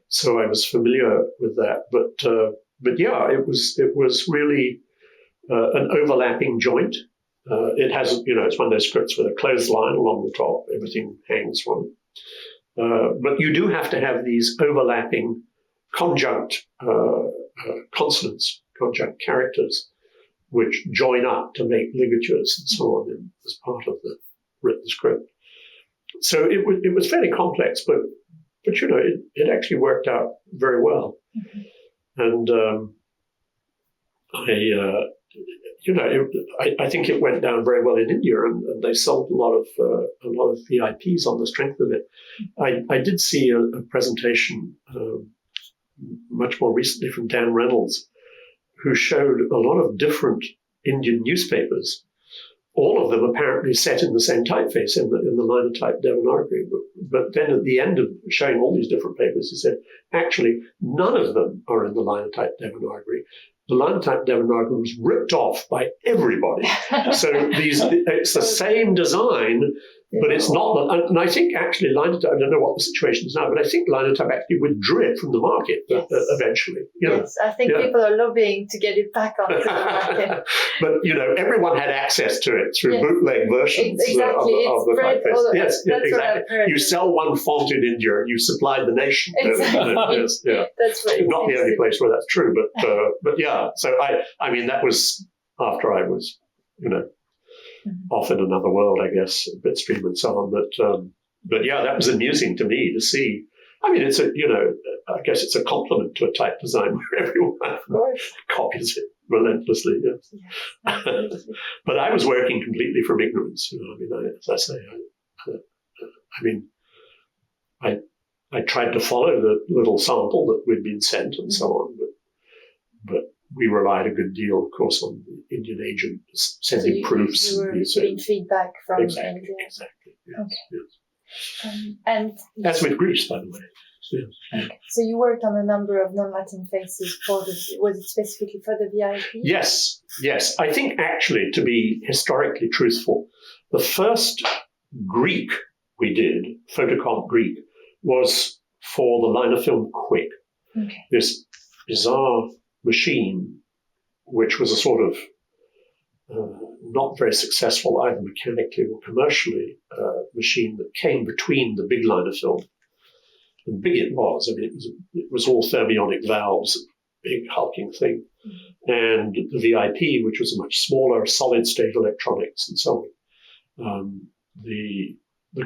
so I was familiar with that. But yeah, it was really an overlapping joint. It has, it's one of those scripts with a clothesline along the top. Everything hangs from it. But you do have to have these overlapping conjunct consonants, conjunct characters, which join up to make ligatures and so on as part of the written script. So it was fairly complex, but it actually worked out very well. And I think it went down very well in India, and they sold a lot of VIPs on the strength of it. I did see a presentation much more recently from Dan Reynolds, who showed a lot of different Indian newspapers, all of them apparently set in the same typeface in the linotype Devanagari. But then at the end of showing all these different papers, he said, actually, none of them are in the linotype Devanagari. The linotype Devanagari was ripped off by everybody. So it's the same design, but it's not. And I think actually linotype, I don't know what the situation is now, but I think linotype actually withdrew it from the market eventually. Yes, I think people are lobbying to get it back onto the market. But everyone had access to it through bootleg versions of the typeface. Yes, exactly. You sell one font in India, you supply the nation. Exactly. Yes, yeah. That's what it's not the only place where that's true, but yeah. So I mean that was after I was off in another world, I guess, bitstream and so on. But yeah, that was amusing to me to see. I mean, it's I guess it's a compliment to a type design where everyone copies it relentlessly. Yes. But I was working completely from ignorance. As I say, I tried to follow the little sample that we'd been sent and so on, but we relied a good deal, of course, on the Indian agent sending proofs. You were getting feedback from India. Exactly. Yes, okay. Yes. And that's with Greece, by the way. Yes. Okay. So you worked on a number of non-Latin faces was it specifically for the VIP? Yes. I think actually, to be historically truthful, the first Greek we did, photocomp Greek, was for the Linafilm Quick. Okay. This bizarre machine, which was a sort of not very successful either mechanically or commercially machine that came between the big Linafilm. And big it was. I mean, it was all thermionic valves, big hulking thing. And the VIP, which was a much smaller solid-state electronics and so on. The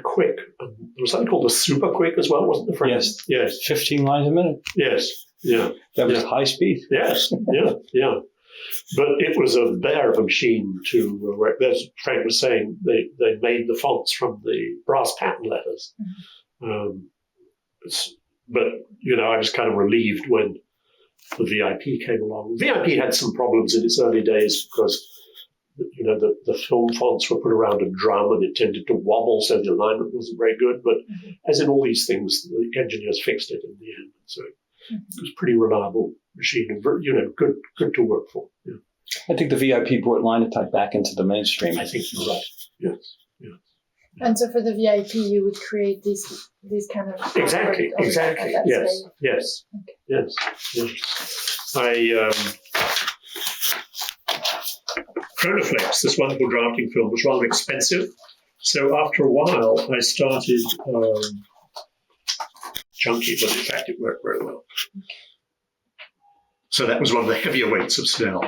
Quick, there was something called the Super Quick as well, wasn't there? Yes. 15 lines a minute. Yes. Yeah. That was high speed. Yes. Yeah. But it was a bear of a machine to work. As Frank was saying, they made the fonts from the brass patent letters. But, I was kind of relieved when the VIP came along. VIP had some problems in its early days because, the film fonts were put around a drum and it tended to wobble, so the alignment wasn't very good. But as in all these things, the engineers fixed it in the end. So it was a pretty reliable machine and, good to work for. Yeah. I think the VIP brought linotype back into the mainstream. I think you're right. Yes. And so for the VIP, you would create these kind of exactly. Yes. Chronoflex, this wonderful drafting film, was rather expensive. So after a while, I started junky, but in fact it worked very well. So that was one of the heavier weights of Snell.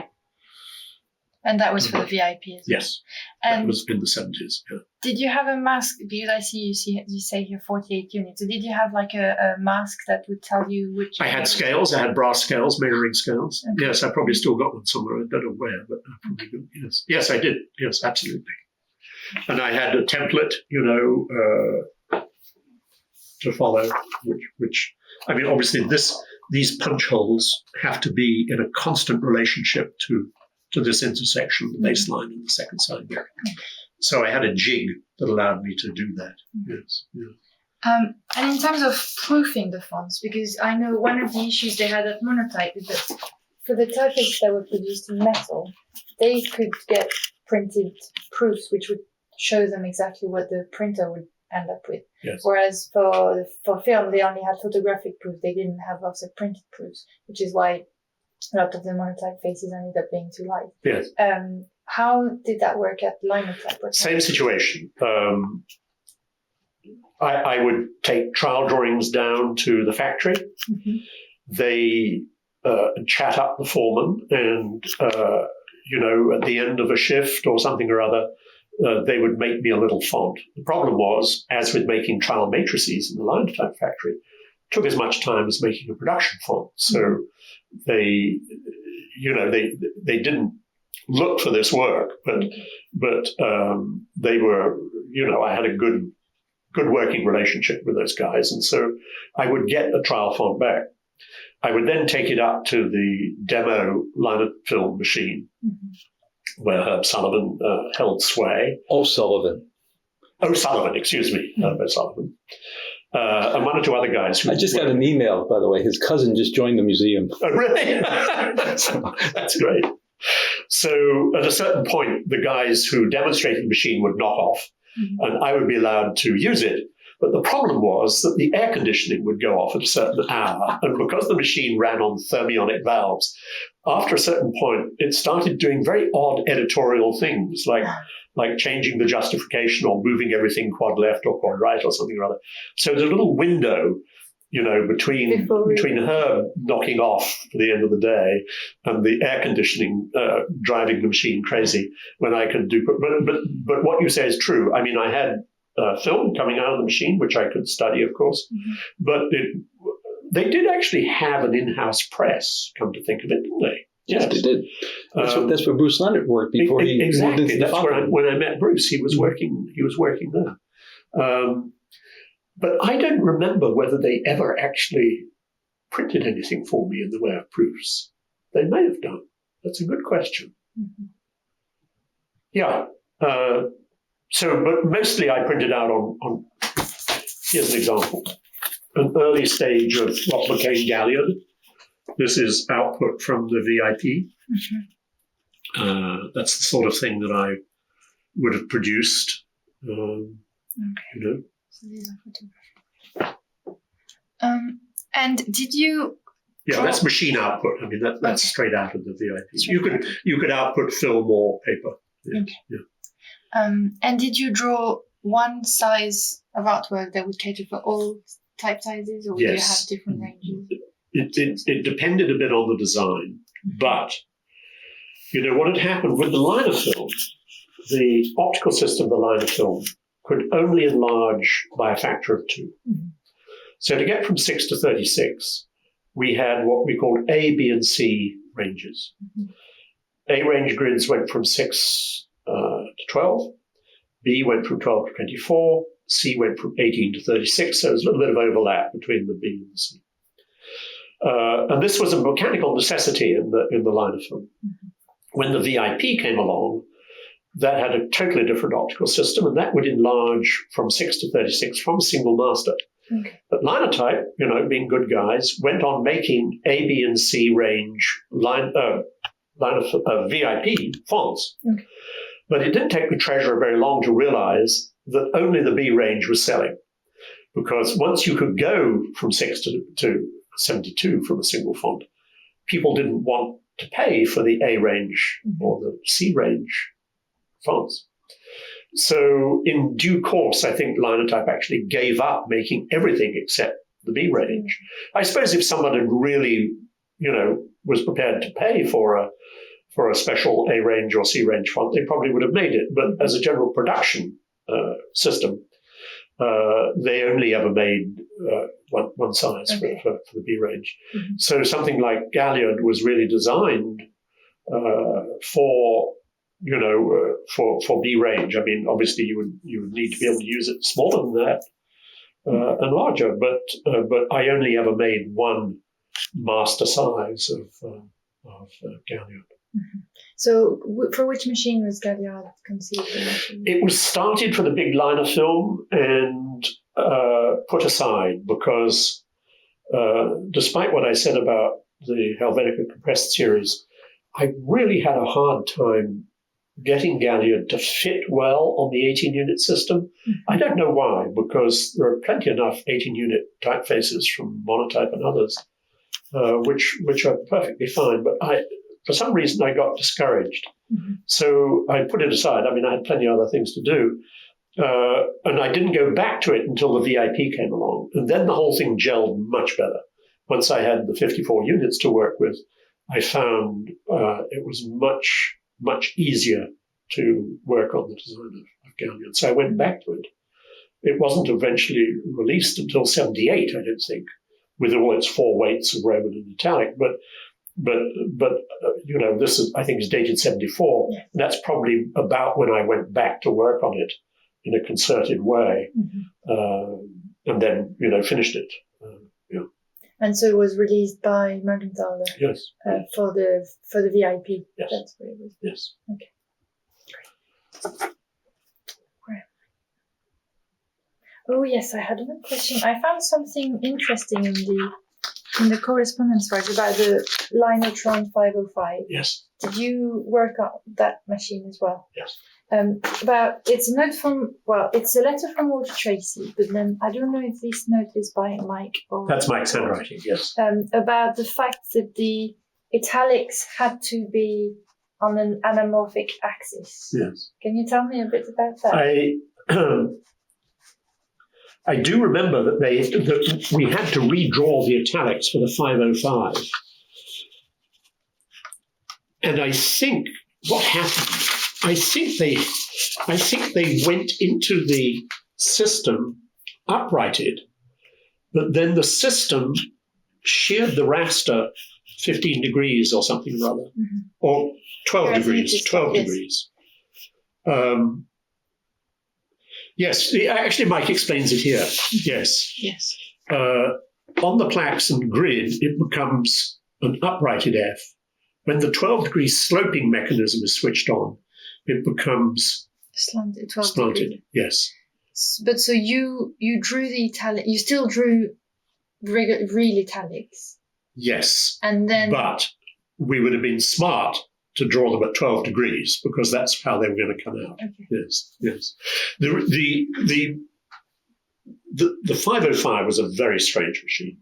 And that was for the VIP as well? Yes, and that was in the 70s. Yeah. Did you have a mask? Because I see you say here 48 units. So did you have like a mask that would tell you which? I had scales. I had brass scales, measuring scales. Okay. Yes, I probably still got one somewhere. I don't know where, but I probably do. Yes, yes, I did. Yes, absolutely. And I had a template, to follow, which I mean, obviously these punch holes have to be in a constant relationship to this intersection, the baseline and the second side bearing. So I had a jig that allowed me to do that. Yes. Yeah. And in terms of proofing the fonts, because I know one of the issues they had at Monotype is that for the typefaces that were produced in metal, they could get printed proofs which would show them exactly what the printer would end up with. Yes. Whereas for film, they only had photographic proof. They didn't have offset printed proofs, which is why a lot of the Monotype faces ended up being too light. Yes. How did that work at Linotype? Same situation. I would take trial drawings down to the factory. Mm-hmm. They chat up the foreman, and at the end of a shift or something or other, they would make me a little font. The problem was, as with making trial matrices in the Linotype factory, it took as much time as making a production font. So they didn't look for this work, but they were, I had a good working relationship with those guys, and so I would get a trial font back. I would then take it up to the demo Linofilm machine, where Herb Sullivan held sway. O'Sullivan, excuse me, O'Sullivan. And one or two other guys. I just got an email, by the way. His cousin just joined the museum. Oh, really? That's great. So at a certain point, the guys who demonstrated the machine would knock off, and I would be allowed to use it. But the problem was that the air conditioning would go off at a certain hour, and because the machine ran on thermionic valves, after a certain point, it started doing very odd editorial things, like changing the justification or moving everything quad left or quad right or something or other. So there's a little window, between her knocking off for the end of the day and the air conditioning driving the machine crazy when I could do. But what you say is true. I mean, I had film coming out of the machine, which I could study, of course, but they did actually have an in-house press, come to think of it, didn't they? Yes, they did. That's where Bruce Leonard worked before he exactly. moved into That's when I met Bruce. He was working there. But I don't remember whether they ever actually printed anything for me in the way of proofs. They may have done. That's a good question. Mm-hmm. Yeah. But mostly I printed out on here's an example, an early stage of what became Galleon. This is output from the VIP. Mm-hmm. That's the sort of thing that I would have produced. So these are photographic. And did you? Yeah, that's machine output. I mean, that's straight out of the VIP. You could output film or paper. Yeah. Okay. Yeah. And did you draw one size of artwork that would cater for all type sizes, or would you have different ranges? It depended a bit on the design, but what had happened with the Linofilm, the optical system of the Linofilm could only enlarge by a factor of 2. Mm-hmm. So to get from 6 to 36, we had what we called A, B, and C ranges. Mm-hmm. A range grids went from 6 to 12. B went from 12 to 24. C went from 18 to 36. So there's a little bit of overlap between the B and the C. And this was a mechanical necessity in the Linofilm. Mm-hmm. When the VIP came along, that had a totally different optical system, and that would enlarge from 6 to 36 from a single master. Okay. But Linotype, being good guys, went on making A, B, and C range VIP fonts. Okay. But it didn't take the treasurer very long to realize that only the B range was selling. Because once you could go from 6 to 72 from a single font, people didn't want to pay for the A range or the C range fonts. So in due course, I think Linotype actually gave up making everything except the B range. I suppose if someone had really, was prepared to pay for a special A range or C range font, they probably would have made it. But as a general production system, they only ever made one size for the B range. Mm-hmm. So something like Galliard was really designed for B range. I mean, obviously you would need to be able to use it smaller than that and larger. But I only ever made one master size of Galliard. Mm-hmm. So for which machine was Galliard conceived? It was started for the big liner film and put aside because despite what I said about the Helvetica compressed series, I really had a hard time getting Galliard to fit well on the 18-unit system. Mm-hmm. I don't know why, because there are plenty enough 18-unit typefaces from Monotype and others, which are perfectly fine. But for some reason, I got discouraged. Mm-hmm. So I put it aside. I mean, I had plenty of other things to do. And I didn't go back to it until the VIP came along. And then the whole thing gelled much better. Once I had the 54 units to work with, I found it was much, much easier to work on the design of Galliard. So I went back to it. It wasn't eventually released until 78, I don't think, with all its 4 weights of Roman and italic. But this is, I think, is dated 74. Yeah. That's probably about when I went back to work on it in a concerted way, and then finished it. And so it was released by Mercantile. Yes. For the VIP. Yes. That's what it was. Yes. Okay. Great. Oh yes, I had one question. I found something interesting in the correspondence files about the Linotron 505. Yes. Did you work on that machine as well? Yes. It's a note it's a letter from Walter Tracy, but then I don't know if this note is by Mike or... That's Mike's handwriting, yes. About the fact that the italics had to be on an anamorphic axis. Yes. Can you tell me a bit about that? I do remember that we had to redraw the italics for the 505. And I think what happened, I think they went into the system uprighted, but then the system sheared the raster 15 degrees or something or other, or 12 degrees. Yes, actually, Mike explains it here. Yes. Yes. On the Plaxton grid, it becomes an uprighted F. When the 12 degree sloping mechanism is switched on, it becomes slanted. Yes. But so you drew the italic. You still drew real italics. Yes. And then, but we would have been smart to draw them at 12 degrees because that's how they were going to come out. Okay. Yes. The 505 was a very strange machine.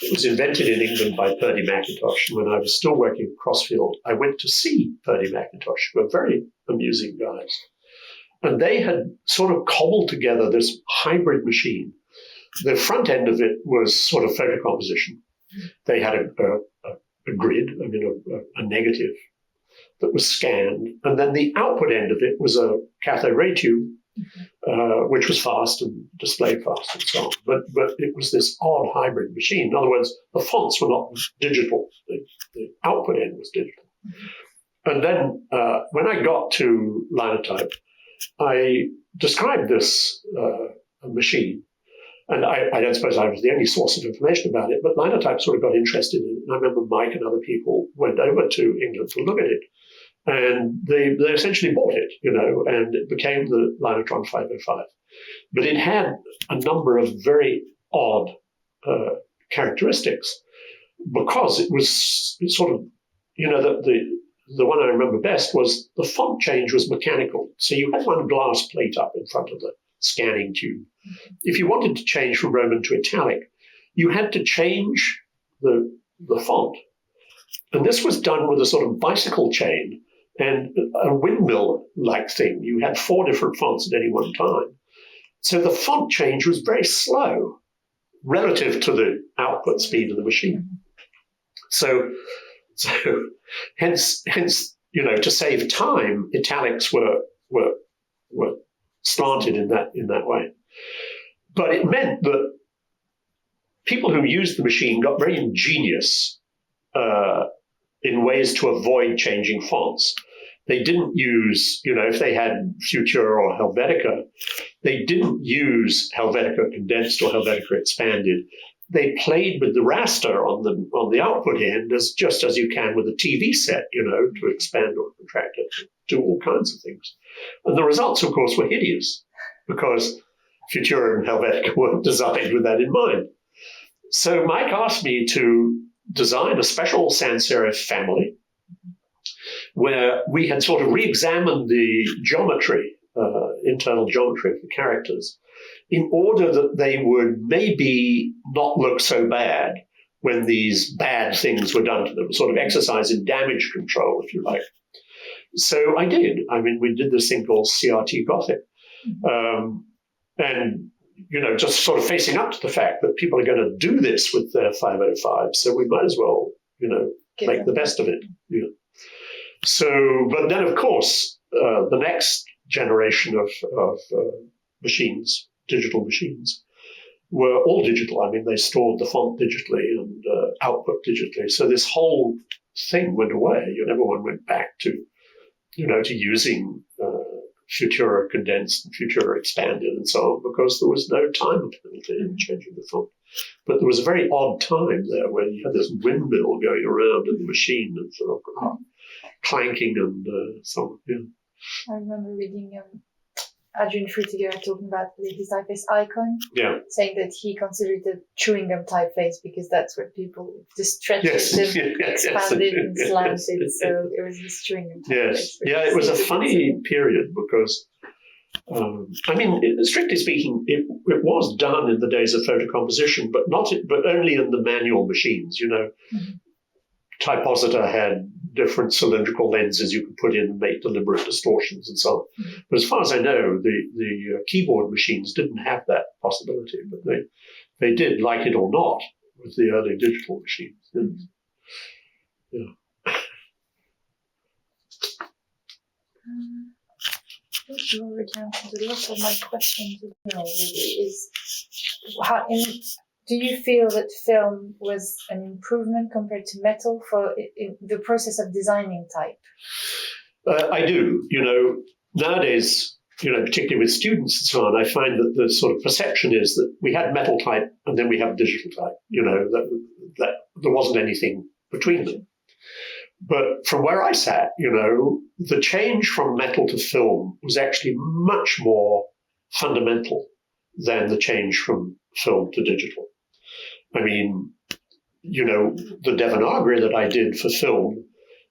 It was invented in England by Purdy Mackintosh. When I was still working at Crossfield, I went to see Purdy Mackintosh, who were very amusing guys. And they had sort of cobbled together this hybrid machine. The front end of it was sort of photocomposition. They had a grid, a negative that was scanned. And then the output end of it was a cathode ray tube, which was fast and displayed fast and so on. But it was this odd hybrid machine. In other words, the fonts were not digital. The output end was digital. And then when I got to Linotype, I described this machine. And I don't suppose I was the only source of information about it, but Linotype sort of got interested in it. And I remember Mike and other people went over to England to look at it. And they essentially bought it, and it became the Linotron 505. But it had a number of very odd characteristics because it's sort of, the one I remember best was the font change was mechanical. So you had one glass plate up in front of the scanning tube. If you wanted to change from Roman to italic, you had to change the font. And this was done with a sort of bicycle chain and a windmill-like thing. You had 4 different fonts at any one time. So the font change was very slow. relative to the output speed of the machine. So hence, to save time, italics were slanted in that way. But it meant that people who used the machine got very ingenious in ways to avoid changing fonts. They didn't use, if they had Futura or Helvetica, they didn't use Helvetica Condensed or Helvetica Expanded. They played with the raster on the output end just as you can with a TV set, to expand or contract it, do all kinds of things. And the results, of course, were hideous because Futura and Helvetica weren't designed with that in mind. So Mike asked me to design a special sans serif family where we had sort of re-examined the geometry, internal geometry of the characters, in order that they would maybe not look so bad when these bad things were done to them, sort of exercise in damage control, if you like. So I did. I mean, we did this thing called CRT Gothic. And, just sort of facing up to the fact that people are going to do this with their 505, so we might as well, make the best of it. So, but then, of course, the next generation of machines, digital machines, were all digital. I mean, they stored the font digitally and output digitally. So this whole thing went away. Everyone went back to, to using Futura Condensed and Futura Expanded and so on, because there was no time penalty in changing the font. But there was a very odd time there where you had this windmill going around in the machine and sort of clanking and so on. Yeah. I remember reading Adrian Frutiger talking about his typeface icon, saying that he considered it chewing gum typeface because that's what people just stretched and expanded and slanted. So it was this chewing gum typeface. It was a funny period because, strictly speaking, it was done in the days of photocomposition, but only in the manual machines. Typositor had different cylindrical lenses you could put in and make deliberate distortions and so on. But as far as I know, the keyboard machines didn't have that possibility, but they did, like it or not, with the early digital machines. Yeah. I think you already answered a lot of my questions. Do you feel that film was an improvement compared to metal in the process of designing type? I do. Nowadays, particularly with students and so on, I find that the sort of perception is that we had metal type and then we have digital type, that there wasn't anything between them. But from where I sat, the change from metal to film was actually much more fundamental than the change from film to digital. I mean, the Devanagari that I did for film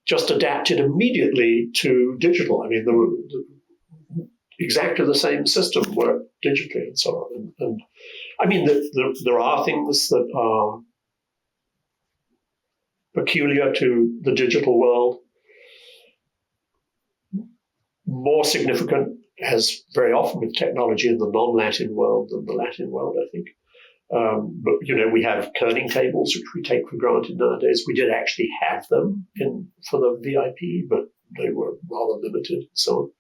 just adapted immediately to digital. I mean, exactly the same system worked digitally and so on. And I mean, there are things that are peculiar to the digital world. More significant, as very often with technology in the non-Latin world than the Latin world, I think. But, we have kerning tables, which we take for granted nowadays. We did actually have them for the VIP, but they were rather limited and so on.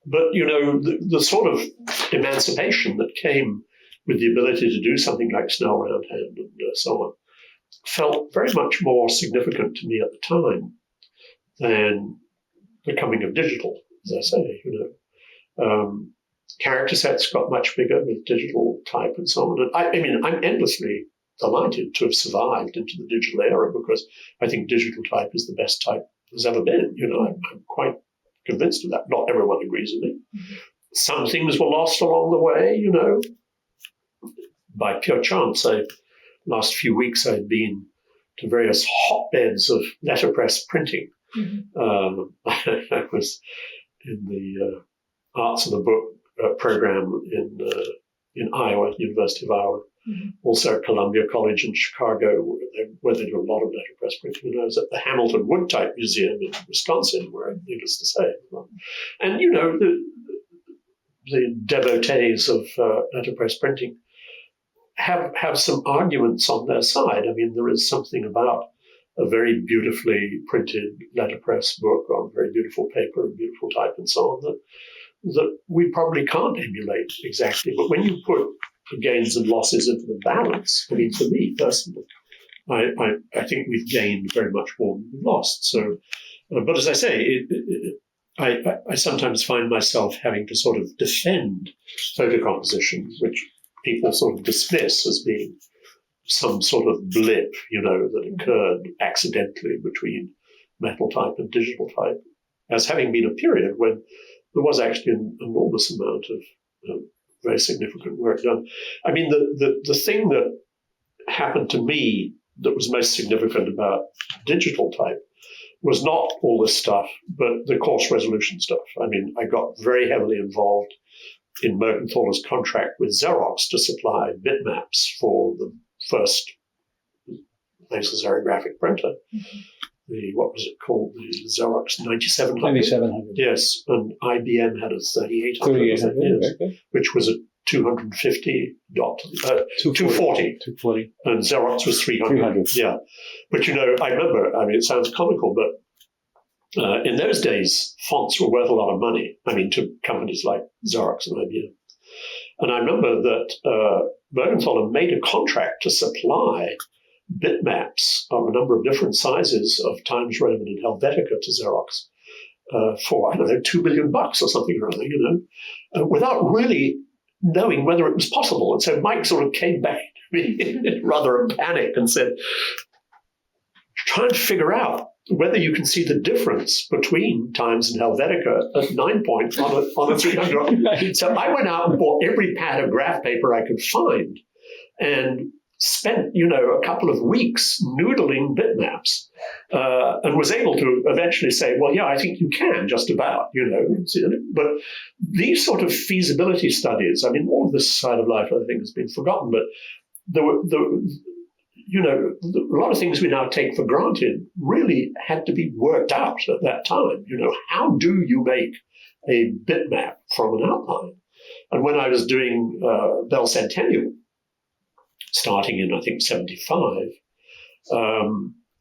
But, the sort of emancipation that came with the ability to do something like Snell Roundhand and so on felt very much more significant to me at the time than the coming of digital, as I say, Character sets got much bigger with digital type and so on. And I'm endlessly delighted to have survived into the digital era because I think digital type is the best type there's ever been. I'm quite convinced of that. Not everyone agrees with me. Some things were lost along the way, by pure chance. Last few weeks I'd been to various hotbeds of letterpress printing. I was in the Arts of the Book program in Iowa, University of Iowa, also at Columbia College in Chicago, where they do a lot of letterpress printing. And I was at the Hamilton Wood Type Museum in Wisconsin, where, needless to say, and the devotees of letterpress printing have some arguments on their side. I mean, there is something about a very beautifully printed letterpress book on very beautiful paper and beautiful type and so on that we probably can't emulate exactly. But when you put the gains and losses into the balance, I mean, for me personally, I think we've gained very much more than we've lost. So, but as I say, I sometimes find myself having to sort of defend photocomposition, which people sort of dismiss as being some sort of blip, that occurred accidentally between metal type and digital type, as having been a period when there was actually an enormous amount of very significant work done. I mean, the thing that happened to me that was most significant about digital type was not all this stuff, but the coarse resolution stuff. I mean, I got very heavily involved in Mercanthal's contract with Xerox to supply bitmaps for the first laser printer. What was it called? The Xerox 9700? 9700. Yes, and IBM had a 3800, which was a 250 dot, 240. 240. And Xerox was 300. Yeah. But, I remember, it sounds comical, but in those days, fonts were worth a lot of money. I mean, to companies like Xerox and IBM. And I remember that Mercantile made a contract to supply bitmaps of a number of different sizes of Times Roman and Helvetica to Xerox for, I don't know, $2 billion or something or other, without really knowing whether it was possible. And so Mike sort of came back to me in rather a panic and said, try and figure out whether you can see the difference between Times and Helvetica at 9 point on a 300. So I went out and bought every pad of graph paper I could find and spent, a couple of weeks noodling bitmaps and was able to eventually say, well, yeah, I think you can just about, But these sort of feasibility studies, I mean, all of this side of life, I think, has been forgotten, but there were a lot of things we now take for granted really had to be worked out at that time. How do you make a bitmap from an outline? And when I was doing Bell Centennial, starting in, I think, 75,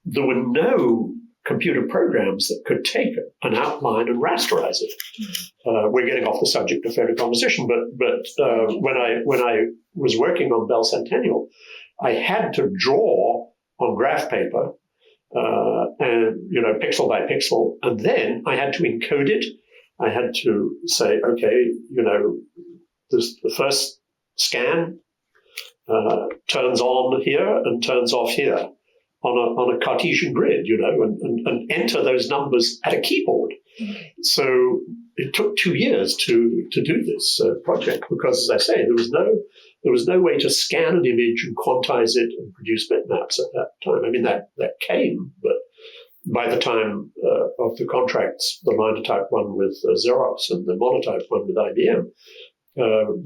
there were no computer programs that could take an outline and rasterize it. We're getting off the subject of photocomposition, but when I was working on Bell Centennial, I had to draw on graph paper, and pixel by pixel, and then I had to encode it. I had to say, okay, the first scan turns on here and turns off here on a Cartesian grid, and enter those numbers at a keyboard. So it took 2 years to do this project because, as I say, there was no way to scan an image and quantize it and produce bitmaps at that time. I mean, that came, but by the time of the contracts, the linotype one with Xerox and the monotype one with IBM,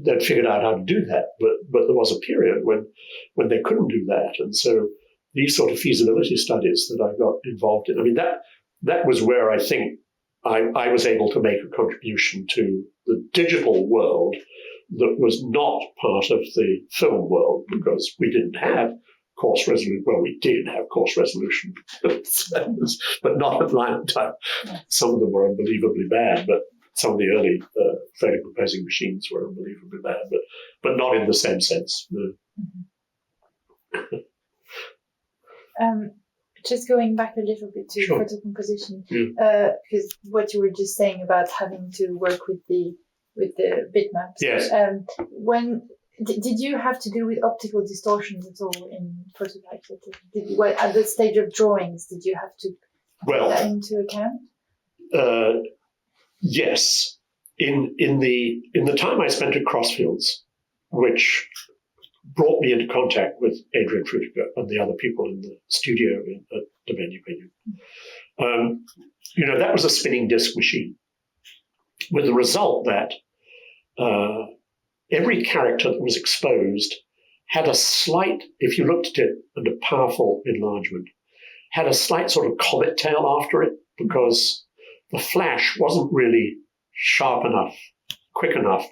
they'd figured out how to do that. But there was a period when they couldn't do that. And so these sort of feasibility studies that I got involved in, I mean, that was where I think I was able to make a contribution to the digital world that was not part of the film world, because we didn't have coarse resolution. Well, we did have coarse resolution, but not at linotype. Some of them were unbelievably bad, but some of the early photocomposing machines were unbelievably bad, but not in the same sense. No. Just going back a little bit to Sure. photocomposition, because what you were just saying about having to work with the bitmaps. Yes. When did you have to deal with optical distortions at all in prototypes? At the stage of drawings, did you have to take that into account? Yes. In the time I spent at Crossfields, which brought me into contact with Adrian Frutiger and the other people in the studio at the venue. That was a spinning disc machine, with the result that every character that was exposed had a slight, if you looked at it under powerful enlargement, had a slight sort of comet tail after it, because the flash wasn't really sharp enough, quick enough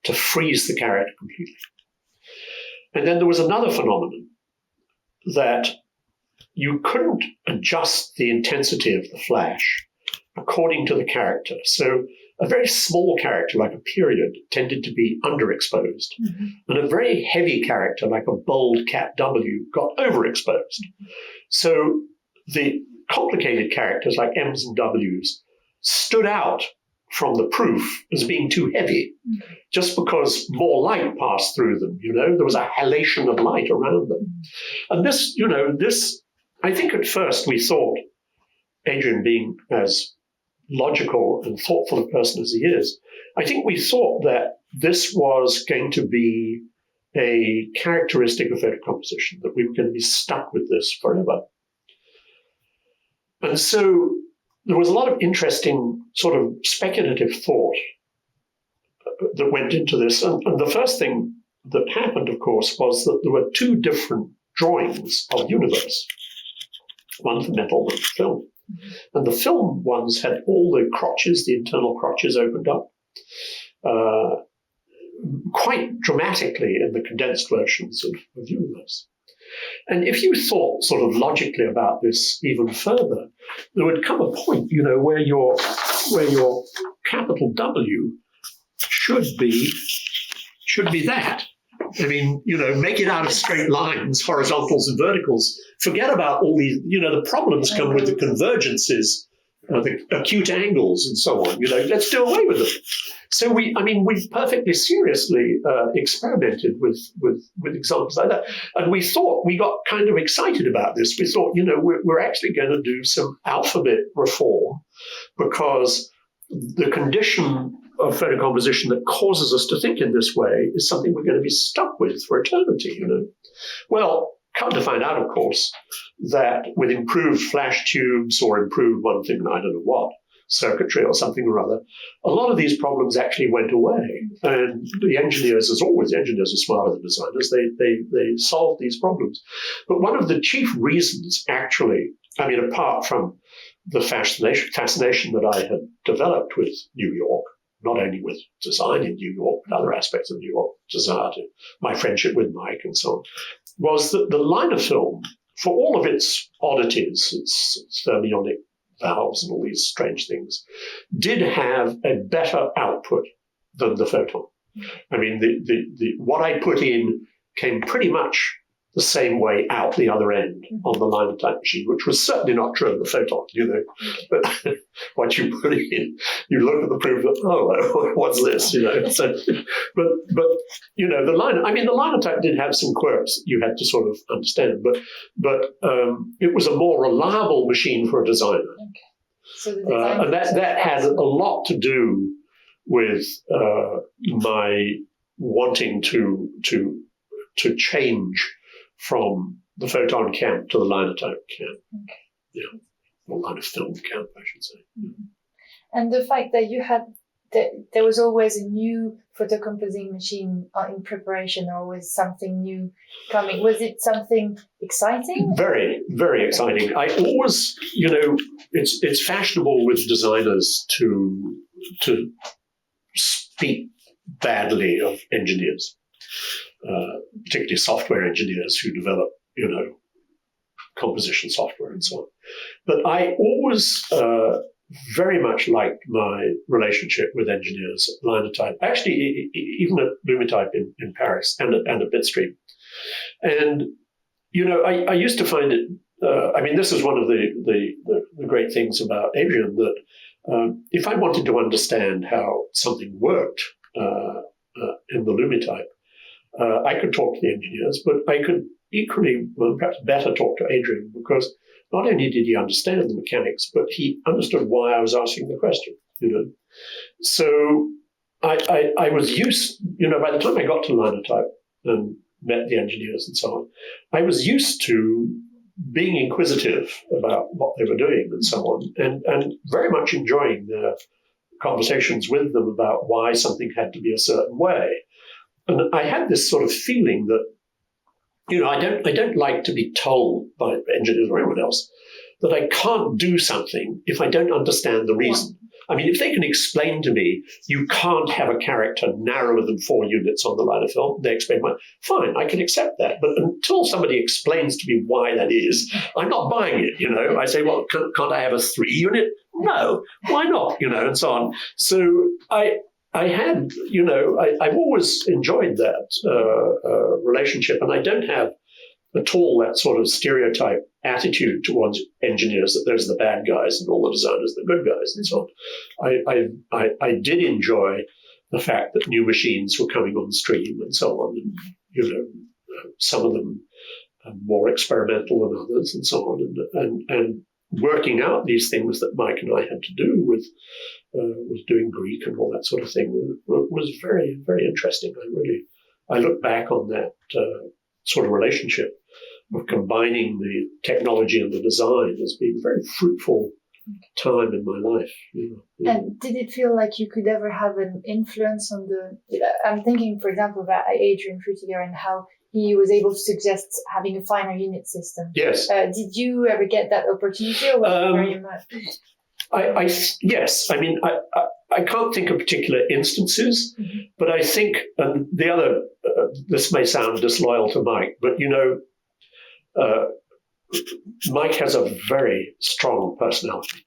to freeze the character completely. And then there was another phenomenon that you couldn't adjust the intensity of the flash according to the character. So a very small character like a period tended to be underexposed, and a very heavy character like a bold cat W got overexposed. So the complicated characters like M's and W's stood out from the proof as being too heavy, just because more light passed through them. There was a halation of light around them. And this, I think at first we thought, Adrian being as logical and thoughtful a person as he is, I think we thought that this was going to be a characteristic of photocomposition, that we were going to be stuck with this forever. And so there was a lot of interesting sort of speculative thought that went into this. And the first thing that happened, of course, was that there were two different drawings of universe, one for metal, one for film. And the film ones had all the crotches, the internal crotches opened up quite dramatically in the condensed versions of universe. And if you thought sort of logically about this even further, there would come a point, where your capital W should be that. I mean, make it out of straight lines, horizontals and verticals. Forget about all these, the problems come with the convergences, the acute angles and so on. Let's do away with them. So we perfectly seriously experimented with examples like that. And we thought, we got kind of excited about this. We thought, we're actually going to do some alphabet reform, because the condition of photocomposition that causes us to think in this way is something we're going to be stuck with for eternity. Well, come to find out, of course, that with improved flash tubes or improved one thing, I don't know what, circuitry or something or other, a lot of these problems actually went away. And the engineers, as always, engineers are smarter than designers. They solved these problems. But one of the chief reasons, actually, apart from the fascination that I had developed with New York, not only with design in New York, but other aspects of New York design, my friendship with Mike and so on, was that the liner film, for all of its oddities, its thermionic valves and all these strange things, did have a better output than the photon. The what I put in came pretty much the same way out the other end on the liner type machine, which was certainly not true of the photon, But once you put it in, you look at the proof of, oh, what's this, So, but the liner type did have some quirks that you had to sort of understand, but it was a more reliable machine for a designer. Okay. So the design and that had a lot to do with my wanting to change from the photon camp to the liner type camp. Okay. Or liner film camp, I should say. Mm-hmm. And the fact that you had, there was always a new photocomposing machine in preparation, always something new coming. Was it something exciting? Very, very exciting. I always, it's fashionable with designers to speak badly of engineers. Particularly software engineers who develop, composition software and so on. But I always very much liked my relationship with engineers at Linotype, actually even at Lumitype in Paris and at Bitstream. And, I used to find it, this is one of the great things about Adrian, that if I wanted to understand how something worked in the Lumitype, I could talk to the engineers, but I could equally, perhaps better, talk to Adrian, because not only did he understand the mechanics, but he understood why I was asking the question. So I was used, by the time I got to Linotype and met the engineers and so on, I was used to being inquisitive about what they were doing and so on, and very much enjoying the conversations with them about why something had to be a certain way. And I had this sort of feeling that, I don't like to be told by engineers or anyone else that I can't do something if I don't understand the reason. I mean, if they can explain to me you can't have a character narrower than 4 units on the line of film, they explain why, fine, I can accept that. But until somebody explains to me why that is, I'm not buying it, you know. I say, well, can't I have a 3 unit? No, why not, you know, and so on. So I had, you know, I've always enjoyed that relationship, and I don't have at all that sort of stereotype attitude towards engineers that those are the bad guys and all the designers are the good guys and so on. I did enjoy the fact that new machines were coming on stream and so on, and you know, some of them are more experimental than others and so on, and working out these things that Mike and I had to do with doing Greek and all that sort of thing was very, very interesting. I look back on that sort of relationship of combining the technology and the design as being a very fruitful time in my life. You know. And did it feel like you could ever have an influence on I'm thinking, for example, about Adrian Frutiger and how he was able to suggest having a finer unit system. Yes. Did you ever get that opportunity, or was it very much? Yes. I mean, I can't think of particular instances, but I think the other, this may sound disloyal to Mike, but you know, Mike has a very strong personality.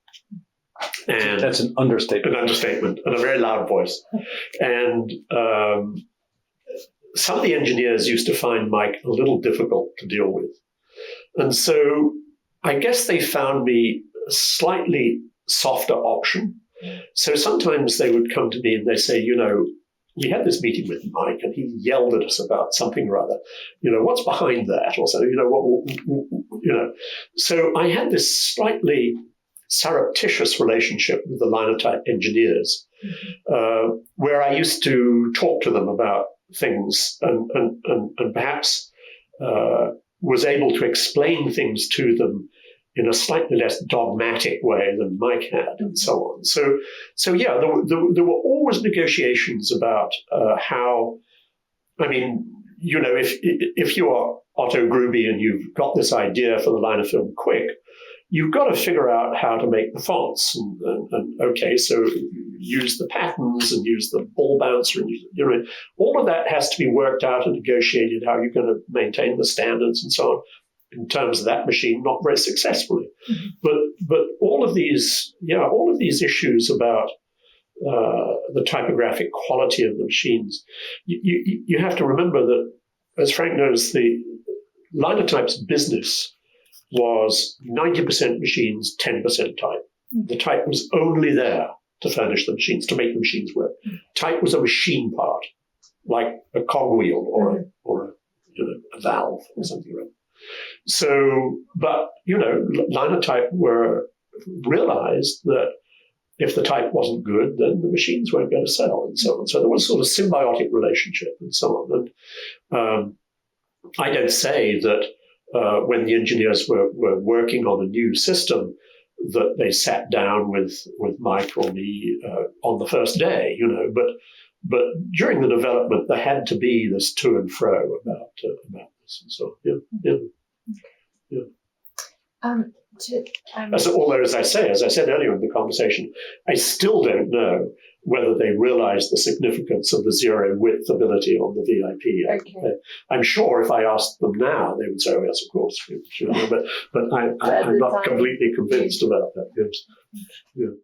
And that's an understatement. An understatement, and a very loud voice. And some of the engineers used to find Mike a little difficult to deal with. And so I guess they found me a slightly softer option. So sometimes they would come to me and they say, you know, we had this meeting with Mike and he yelled at us about something or other. You know, what's behind that? Or so, you know, you know. So I had this slightly surreptitious relationship with the linotype engineers, where I used to talk to them about things and perhaps was able to explain things to them in a slightly less dogmatic way than Mike had, and so on. So yeah, there were always negotiations about how. I mean, you know, if you are Otto Gruby and you've got this idea for the line of film quick, you've got to figure out how to make the fonts, and okay, so use the patterns and use the ball bouncer, and you know, all of that has to be worked out and negotiated. How you're going to maintain the standards and so on. In terms of that machine, not very successfully. But all of these issues about the typographic quality of the machines, you have to remember that, as Frank knows, the linotype's business was 90% machines, 10% type. The type was only there to furnish the machines, to make the machines work. Type was a machine part, like a cogwheel or a valve or something like that. So, but, you know, linotype realized that if the type wasn't good, then the machines weren't going to sell and so on. So there was sort of symbiotic relationship and so on. And I don't say that when the engineers were working on a new system that they sat down with Mike or me on the first day, you know, but during the development, there had to be this to and fro about this and so on. Yeah. Although, as I said earlier in the conversation, I still don't know whether they realize the significance of the zero width ability on the VIP. Okay. I'm sure if I asked them now, they would say, oh, yes, of course. You know, but I'm not completely convinced about that. Yes. Yeah.